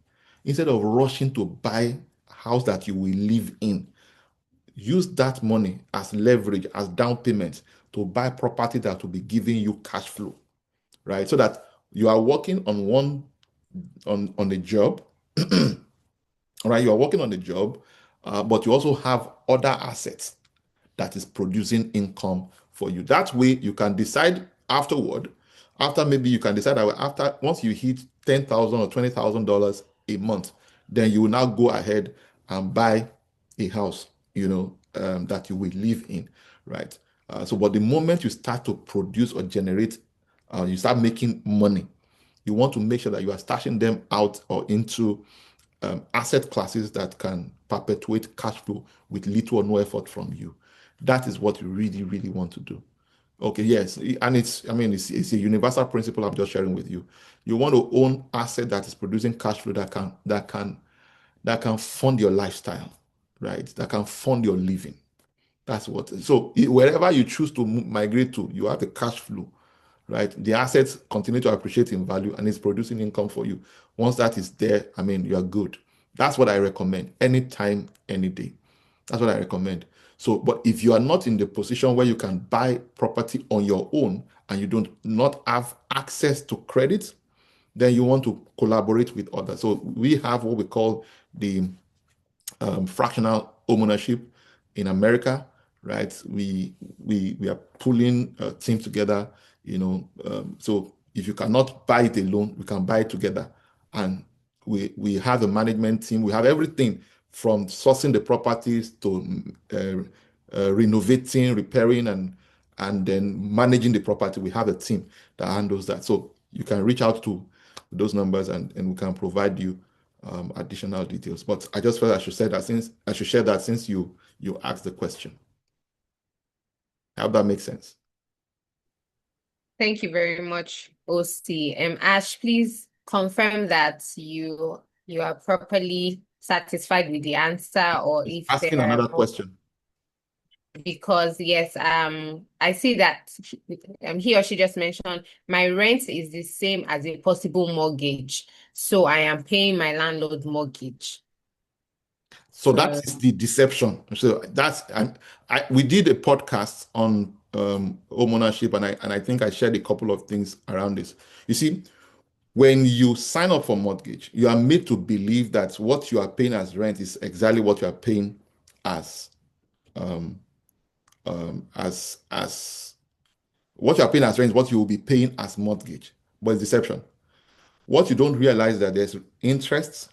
instead of rushing to buy a house that you will live in, use that money as leverage, as down payment to buy property that will be giving you cash flow, right? So that you are working on one on the job, right? You are working on the job, but you also have other assets that is producing income for you. That way, you can decide afterward. After maybe you can decide that after once you hit $10,000 or $20,000 a month, then you will now go ahead and buy a house, that you will live in, right? But the moment you start to produce or generate, you start making money, You want to make sure that you are stashing them out or into asset classes that can perpetuate cash flow with little or no effort from you. That is what you really, really want to do. Okay, yes, and it's a universal principle I'm just sharing with you. You want to own asset that is producing cash flow that can fund your lifestyle, right? That can fund your living. That's what. So wherever you choose to migrate to, you have the cash flow, right? The assets continue to appreciate in value and it's producing income for you. Once that is there, you are good. That's what I recommend anytime, any day. That's what I recommend. So, but if you are not in the position where you can buy property on your own and you don't not have access to credit, then you want to collaborate with others. So we have what we call the fractional ownership in America, right? We are pulling teams together, so if you cannot buy it alone, we can buy it together, and we have a management team. We have everything from sourcing the properties to renovating, repairing, and then managing the property. We have a team that handles that. So you can reach out to those numbers and we can provide you additional details. But I just felt I should share that since you asked the question. I hope that makes sense. Thank you very much, OC. Ash, please confirm that you are properly satisfied with the answer, or Just if asking there are another more. question. Because yes, I see that he or she just mentioned my rent is the same as a possible mortgage, so I am paying my landlord mortgage. So that So is the deception. So that's and we did a podcast on home ownership, and I think I shared a couple of things around this. You see, when you sign up for mortgage, you are made to believe that what you are paying as rent is exactly what you are paying as as what you are paying as rent is what you will be paying as mortgage. But it's deception. What you don't realize that there's interest,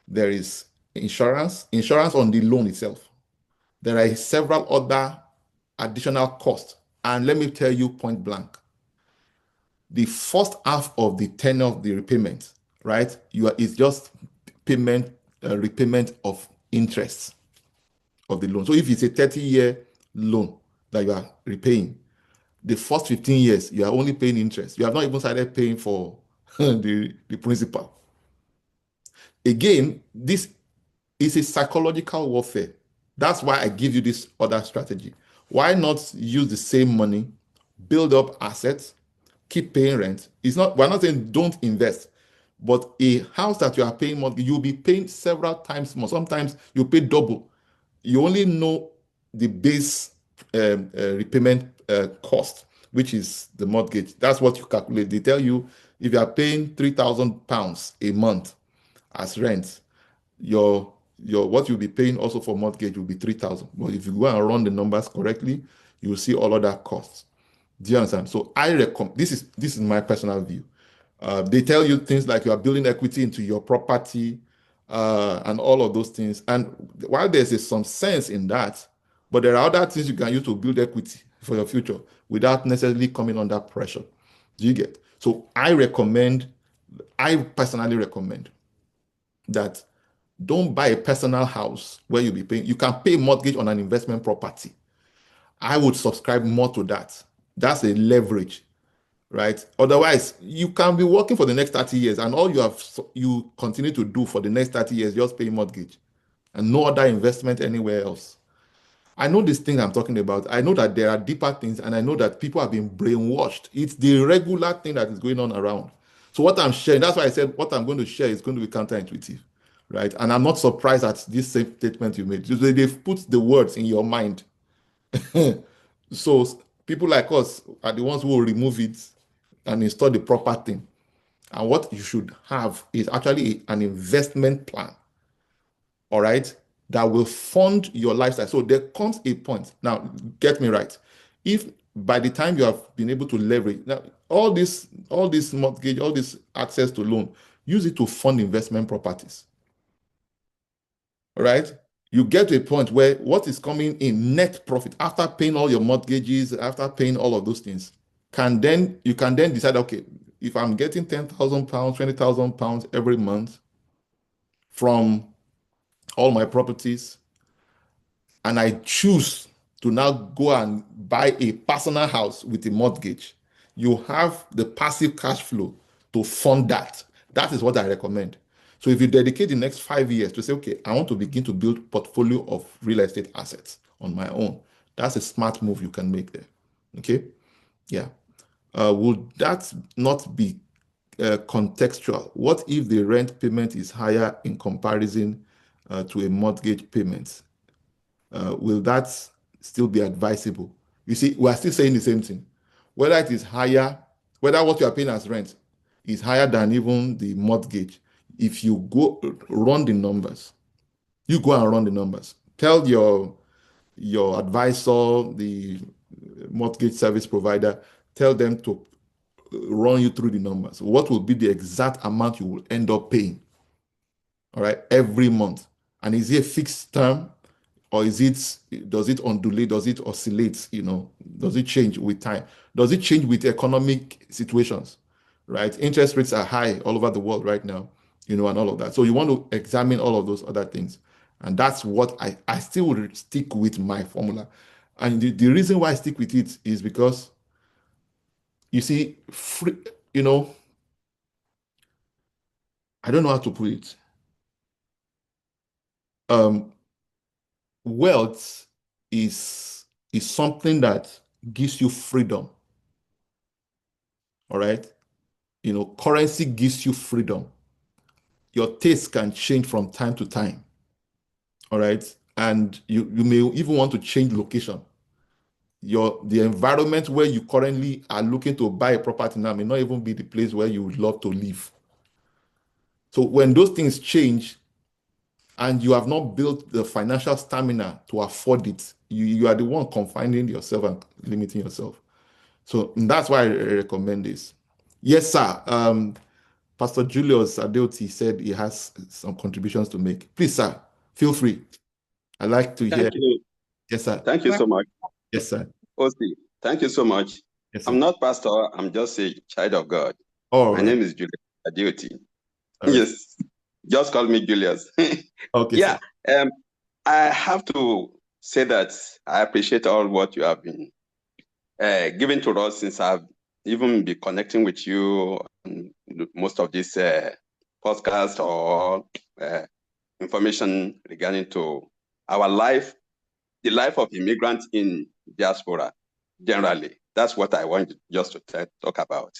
there is insurance on the loan itself. There are several other additional costs. And let me tell you point blank, the first half of the tenure of the repayment, right? It's just repayment of interest of the loan. So if it's a 30-year loan that you are repaying, the first 15 years, you are only paying interest. You have not even started paying for the principal. Again, this is a psychological warfare. That's why I give you this other strategy. Why not use the same money, build up assets, keep paying rent? We're not saying don't invest, but a house that you are paying mortgage, you'll be paying several times more. Sometimes you pay double. You only know the base repayment cost, which is the mortgage. That's what you calculate. They tell you if you are paying £3,000 a month as rent, your what you'll be paying also for mortgage will be 3,000. But if you go and run the numbers correctly, you will see all other costs. Do you understand? So I recommend this is my personal view. They tell you things like you are building equity into your property and all of those things. And while there's some sense in that, but there are other things you can use to build equity for your future without necessarily coming under pressure. Do you get? So I personally recommend that don't buy a personal house where you'll be paying. You can pay mortgage on an investment property. I would subscribe more to that. That's a leverage, right? Otherwise, you can be working for the next 30 years and all you continue to do for the next 30 years, just pay mortgage and no other investment anywhere else. I know this thing I'm talking about. I know that there are deeper things, and I know that people have been brainwashed. It's the regular thing that is going on around. So what I'm sharing, that's why I said what I'm going to share is going to be counterintuitive, right? And I'm not surprised at this same statement you made. They've put the words in your mind. So people like us are the ones who will remove it and install the proper thing. And what you should have is actually an investment plan, all right, that will fund your lifestyle. So there comes a point. Now, get me right. If by the time you have been able to leverage now all this mortgage, all this access to loan, use it to fund investment properties. All right. You get to a point where what is coming in net profit after paying all your mortgages, after paying all of those things, you can then decide, okay, if I'm getting 10,000 pounds, 20,000 pounds every month from all my properties, and I choose to now go and buy a personal house with a mortgage, you have the passive cash flow to fund that. That is what I recommend. So if you dedicate the next 5 years to say, okay, I want to begin to build portfolio of real estate assets on my own, that's a smart move you can make there. Okay? Yeah. Would that not be contextual? What if the rent payment is higher in comparison to a mortgage payment? Will that still be advisable? You see, we are still saying the same thing. Whether it is higher, whether what you are paying as rent is higher than even the mortgage, if you go run the numbers, you go and run the numbers. Tell your advisor, the mortgage service provider, tell them to run you through the numbers. What will be the exact amount you will end up paying, all right, every month? And is it a fixed term, or does it undulate, does it oscillate, does it change with time? Does it change with economic situations, right? Interest rates are high all over the world right now, and all of that. So you want to examine all of those other things. And that's what I still would stick with my formula. And the reason why I stick with it is because, you see, free, I don't know how to put it. Um, Wealth is something that gives you freedom. All right. Currency gives you freedom. Your taste can change from time to time. All right. And you may even want to change location. The environment where you currently are looking to buy a property now may not even be the place where you would love to live. So when those things change and you have not built the financial stamina to afford it, you are the one confining yourself and limiting yourself. So that's why I recommend this. Yes, sir. Pastor Julius Adeoti said he has some contributions to make. Please, sir, feel free. I'd like to hear. Thank you. Yes, sir. Thank you so much. Yes, sir. Osi, thank you so much. Yes, I'm sir. not pastor, I'm just a child of God. All My right. name is Julius Adeoti. All right. Yes, just call me Julius. Okay, Yeah, sir. I have to say that I appreciate all what you have been giving to us since I've even been connecting with you on most of this podcast or information regarding to our life, the life of immigrants in diaspora generally. That's what I want just to talk about.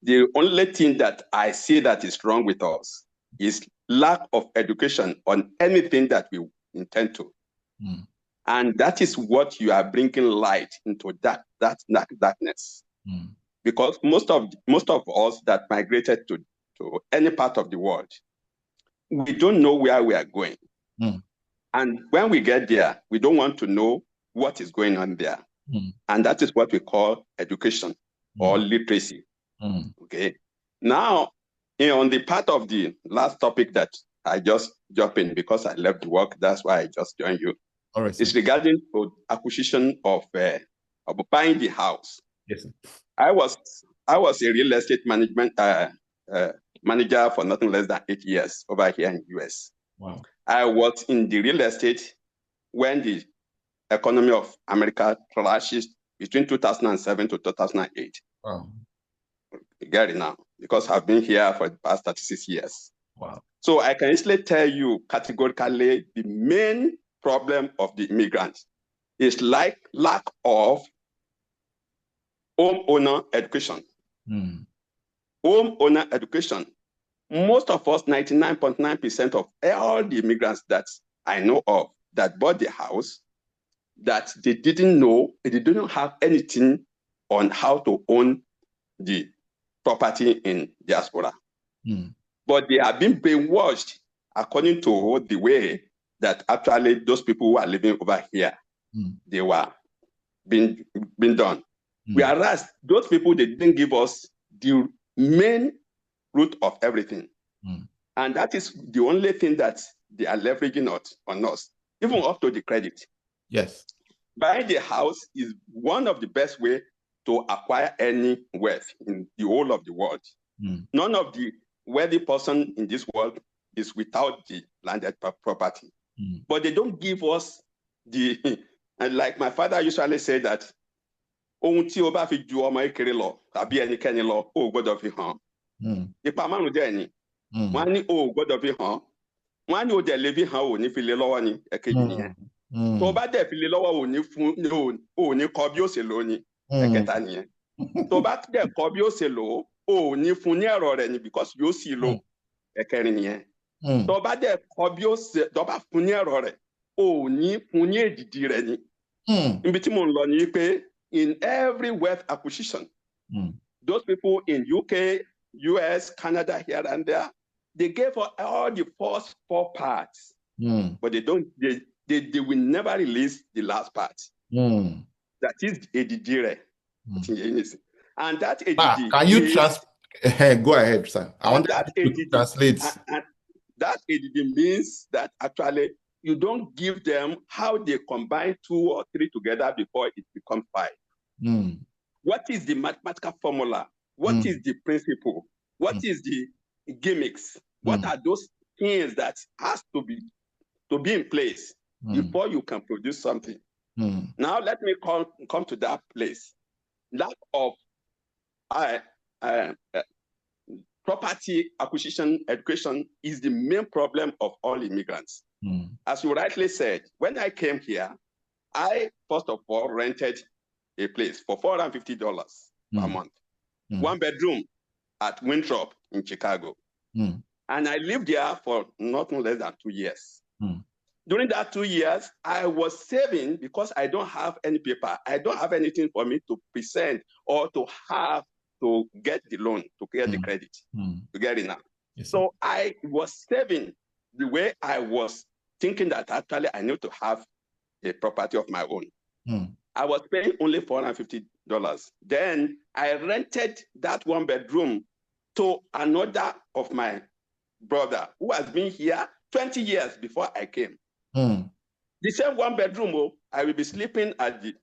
The only thing that I see that is wrong with us is lack of education on anything that we intend to. And that is what you are bringing light into that darkness. Because most of us that migrated to any part of the world, we don't know where we are going. And when we get there, we don't want to know what is going on there. And that is what we call education or literacy. Okay. Now, on the part of the last topic that I just jumped in because I left the work, that's why I just joined you. All right. It's regarding acquisition of buying the house. Yes, sir. I was a real estate management manager for nothing less than 8 years over here in the US. Wow. I was in the real estate when the economy of America crashed between 2007 to 2008. Wow. Get it now, because I've been here for the past 36 years. Wow. So I can easily tell you categorically the main problem of the immigrants is like lack of homeowner education. Homeowner education. Most of us, 99.9% of all the immigrants that I know of that bought the house, that they didn't know, they didn't have anything on how to own the property in diaspora. But they have been brainwashed according to the way that actually those people who are living over here, they were being done. Whereas those people, they didn't give us the main root of everything. And that is the only thing that they are leveraging on us, even up to the credit. Yes. Buying the house is one of the best way to acquire any wealth in the whole of the world. None of the wealthy person in this world is without the landed property. But they don't give us the, and like my father usually say that, ohun tí o bá fi ju ọmọ kékeré lọ tàbí ẹnikẹ́ni lọ, o gbọ́dọ̀ fi hàn. Ipa márùn dẹ̀ ni. Wọ́n á ní o gbọ́dọ̀ fi hàn. Wọ́n á ní o dẹ̀ lè fi hàn ò ní fi lé lọ́wọ́ ni, ẹ̀kejì nìyẹn. Tó bá dẹ̀ fi lé lọ́wọ́ ò ní kọ́ bí ó ṣe lò ó ni, ẹ̀kẹta nìyẹn. Tó bá dẹ̀ kọ́ bí ó ṣe lò ó, ò ní fún ní ẹ̀rọ rẹ̀ ni because yóò sì lò, ẹ̀kẹrin nìyẹn. Tó bá dẹ̀ kọ́ bí ó ṣe, tó bá fún ní ẹ̀rọ rẹ̀, ò ní fún ní èdìdì rẹ̀ ni. Ibi tí mo ń lọ ni pé in every wealth acquisition, those people in UK, US, Canada, here and there, they gave us all the first 4 parts, but they will never release the last part. That is ADD. And that ADD. Can you go ahead, sir? I want that to translate. And that ADD means that actually you don't give them how they combine 2 or 3 together before it becomes 5. What is the mathematical formula? What is the principle? What is the gimmicks? What are those things that has to be in place before you can produce something? Now let me come to that place. Lack of property acquisition education is the main problem of all immigrants. As you rightly said, when I came here, I first of all rented a place for $450 per month, 1 bedroom at Winthrop in Chicago. And I lived there for nothing less than 2 years. During that 2 years, I was saving because I don't have any paper. I don't have anything for me to present or to have to get the loan, to get the credit, to get it now. Yes, so I was saving the way I was thinking that actually I need to have a property of my own. I was paying only $450. Then I rented that 1 bedroom to another of my brother who has been here 20 years before I came. The same 1 bedroom, I will be sleeping at the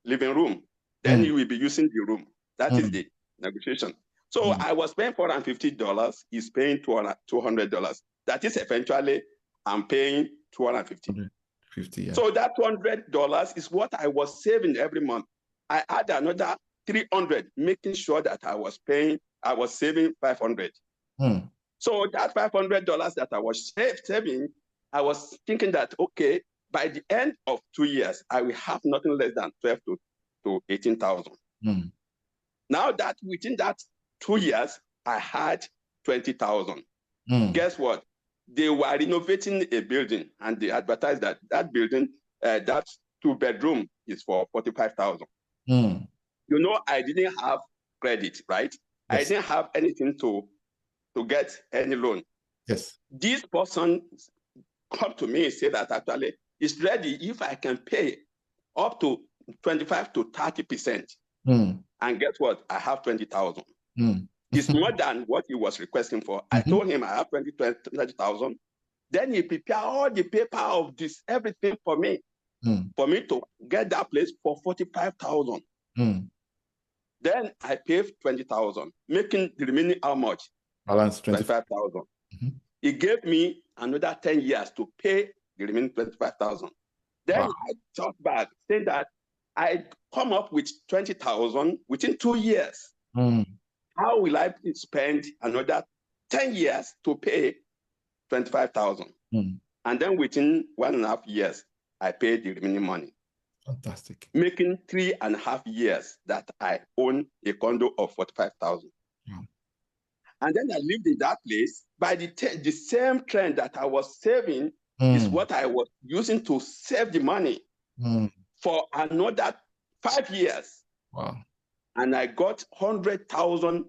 living room. Then you will be using the room. That is the negotiation. So I was paying $450. He's paying $200. That is eventually I'm paying $250. Yeah. So that $200 is what I was saving every month. I add another $300, making sure that I was saving $500. So that $500 that I was saving, I was thinking that, okay, by the end of 2 years, I will have nothing less than 12 to 18,000. Now that within that 2 years, I had 20,000. Guess what? They were renovating a building and they advertised that that building, that 2-bedroom is for 45,000. You know, I didn't have credit, right? Yes. I didn't have anything to get any loan. Yes. This person come to me and say that actually it's ready if I can pay up to 25 to 30%. And guess what? I have 20,000. It's more than what he was requesting for. I told him I have 20,000. Then he prepared all the paper of this, everything for me to get that place for 45,000. Then I paid 20,000, making the remaining how much? Balance 25,000. He gave me another 10 years to pay the remaining 25,000. Then I thought back, saying that I come up with 20,000 within 2 years. How will I spend another 10 years to pay 25,000? And then within 1.5 years, I paid the remaining money. Fantastic. Making 3.5 years that I own a condo of 45,000. And then I lived in that place. By the same trend that I was saving is what I was using to save the money for another 5 years. Wow. And I got $100,000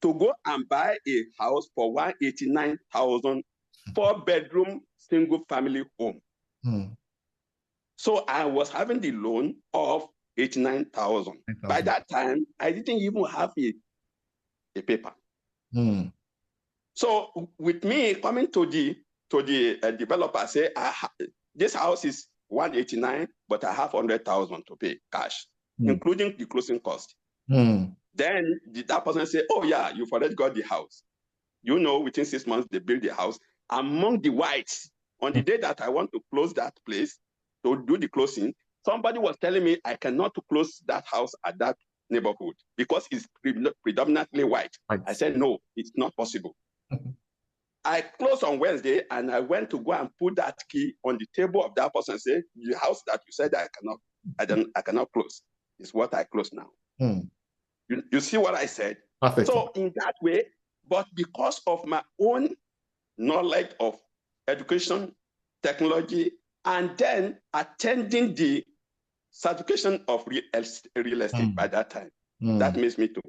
to go and buy a house for $189,000, 4-bedroom single family home. So I was having the loan of $89,000. By that time, I didn't even have a paper. So with me coming to the developer, say this house is 189, but I have 100,000 to pay cash, including the closing cost. Then that person say, oh yeah, you've already got the house. You know, within 6 months, they build the house. Among the whites, on the day that I want to close that place, to do the closing, somebody was telling me I cannot close that house at that neighborhood because it's predominantly white. I said, no, it's not possible. I closed on Wednesday and I went to go and put that key on the table of that person and say, the house that you said I cannot close is what I close now. You see what I said? Perfect. So in that way, but because of my own knowledge of education, technology, and then attending the certification of real estate by that time, that makes me to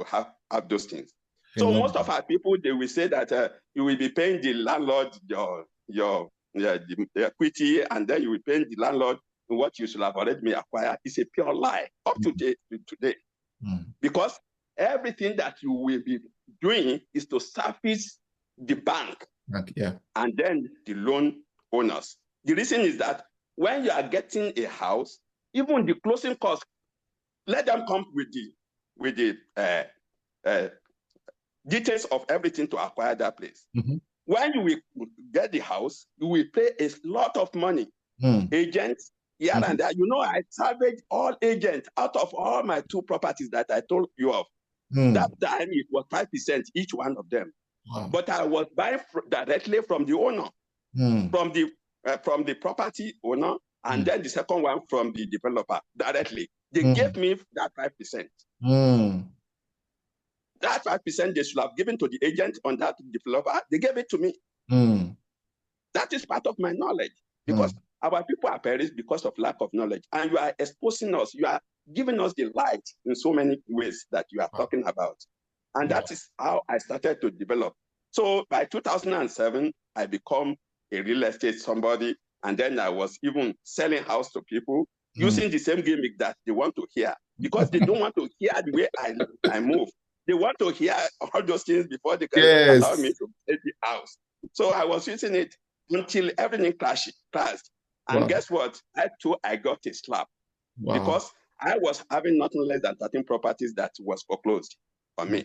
have those things. So most of our people, they will say that you will be paying the landlord the equity, and then you will pay the landlord what you should have already acquired. It's a pure lie up to today. Because everything that you will be doing is to service the bank and then the loan owners. The reason is that when you are getting a house, even the closing costs, let them come with the details of everything to acquire that place. When you will get the house, you will pay a lot of money. Agents, here and there. You know, I salvaged all agents out of all my 2 properties that I told you of. That time it was 5% each one of them. But I was buying directly from the owner, from the property owner, and then the second one from the developer directly. They gave me that 5%. That 5% they should have given to the agent on that developer, they gave it to me. That is part of my knowledge, because our people are perished because of lack of knowledge. And you are exposing us, you are giving us the light in so many ways that you are talking about. And that is how I started to develop. So by 2007, I become a real estate somebody. And then I was even selling house to people using the same gimmick that they want to hear, because they don't want to hear the way I move. They want to hear all those things before they can allow me to take the house. So I was using it until everything crashed. And guess what? I got a slap because I was having nothing less than 13 properties that was foreclosed on me.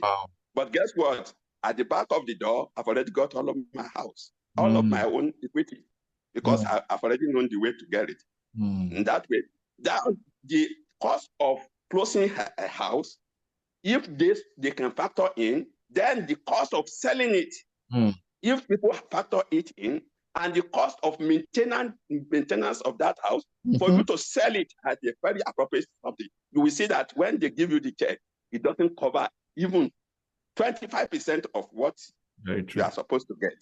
But guess what? At the back of the door, I've already got all of my house, all of my own equity, because I've already known the way to get it. In that way, the cost of closing a house, if they can factor in, then the cost of selling it, if people factor it in, and the cost of maintenance of that house, for you to sell it at a very appropriate something, you will see that when they give you the check, it doesn't cover even 25% of what you are supposed to get.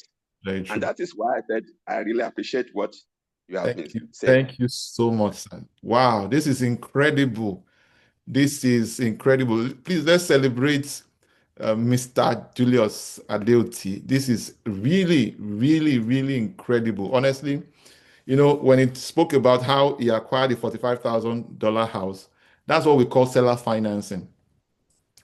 Very true. And that is why I said I really appreciate what you have been saying. Thank you so much, sir. Wow, this is incredible. This is incredible. Please, let's celebrate Mr. Julius Adeoti. This is really, really, really incredible. Honestly, you know, when it spoke about how he acquired the $45,000 house, that's what we call seller financing.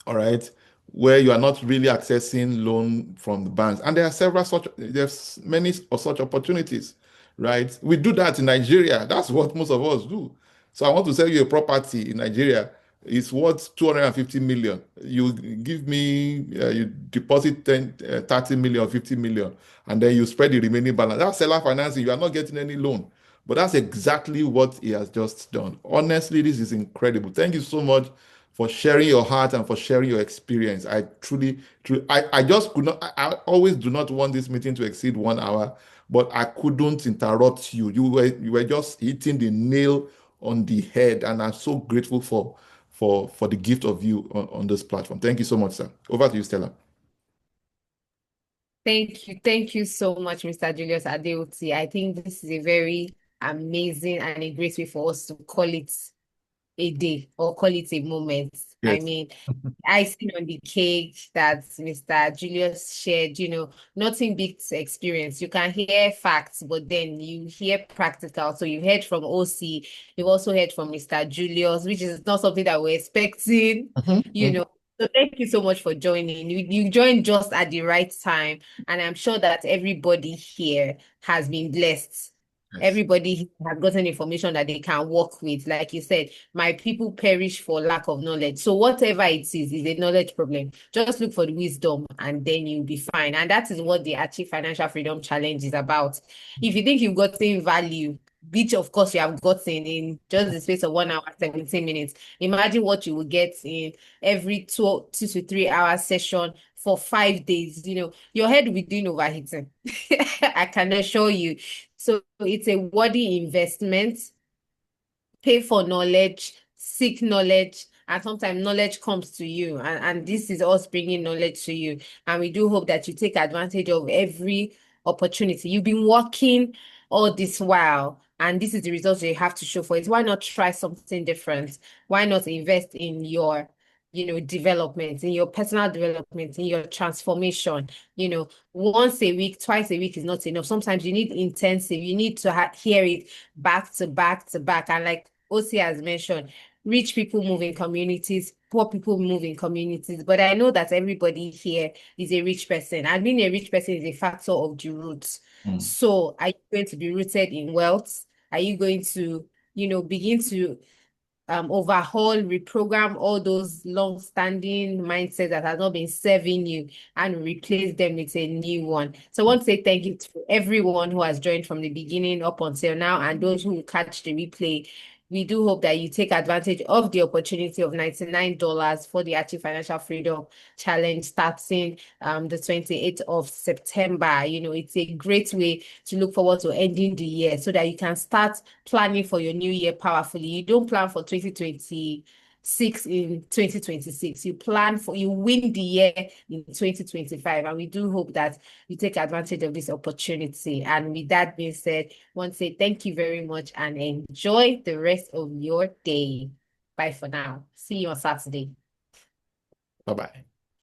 All right, where you are not really accessing loan from the banks. And there's many of such opportunities, right? We do that in Nigeria. That's what most of us do. So I want to sell you a property in Nigeria. It's worth 250 million. You give me, you deposit 30 million, 50 million, and then you spread the remaining balance. That's seller financing. You are not getting any loan. But that's exactly what he has just done. Honestly, this is incredible. Thank you so much for sharing your heart and for sharing your experience. I truly, I just could not, I always do not want this meeting to exceed 1 hour, but I couldn't interrupt you. You were just hitting the nail on the head, and I'm so grateful for the gift of you on this platform. Thank you so much, sir. Over to you, Stella. Thank you. Thank you so much, Mr. Julius Adeoti. I think this is a very amazing and a great way for us to call it a day or call it a moment. Yes. I mean, icing on the cake that Mr. Julius shared, nothing beats experience. You can hear facts, but then you hear practical. So you heard from OC, you've also heard from Mr. Julius, which is not something that we're expecting, So thank you so much for joining. You joined just at the right time, and I'm sure that everybody here has been blessed Yes. Everybody has gotten information that they can work with. Like you said, my people perish for lack of knowledge. So whatever it is a knowledge problem. Just look for the wisdom and then you'll be fine. And that is what the Achieve Financial Freedom Challenge is about. If you think you've gotten value, which of course you have gotten in just the space of 1 hour, 17 minutes, imagine what you will get in every 2 to 3 hour session for 5 days. Your head will be doing overheating. I can assure you. So it's a worthy investment. Pay for knowledge, seek knowledge, and sometimes knowledge comes to you. And this is us bringing knowledge to you. And we do hope that you take advantage of every opportunity. You've been working all this while, and this is the results you have to show for it. Why not try something different? Why not invest in your development, in your personal development, in your transformation? Once a week, twice a week is not enough. Sometimes you need intensive, you need to hear it back to back to back. And like OC has mentioned, rich people move in communities, poor people move in communities. But I know that everybody here is a rich person, and being a rich person is a factor of the roots. Mm. So are you going to be rooted in wealth? Are you going to, begin to overhaul, reprogram all those long-standing mindsets that have not been serving you and replace them with a new one? So I want to say thank you to everyone who has joined from the beginning up until now and those who will catch the replay. We do hope that you take advantage of the opportunity of $99 for the Achieve Financial Freedom Challenge starting the 28th of September. It's a great way to look forward to ending the year so that you can start planning for your new year powerfully. You don't plan for 2026 in 2026. You win the year in 2025. And we do hope that you take advantage of this opportunity. And with that being said, I want to say thank you very much and enjoy the rest of your day. Bye for now. See you on Saturday. Bye-bye.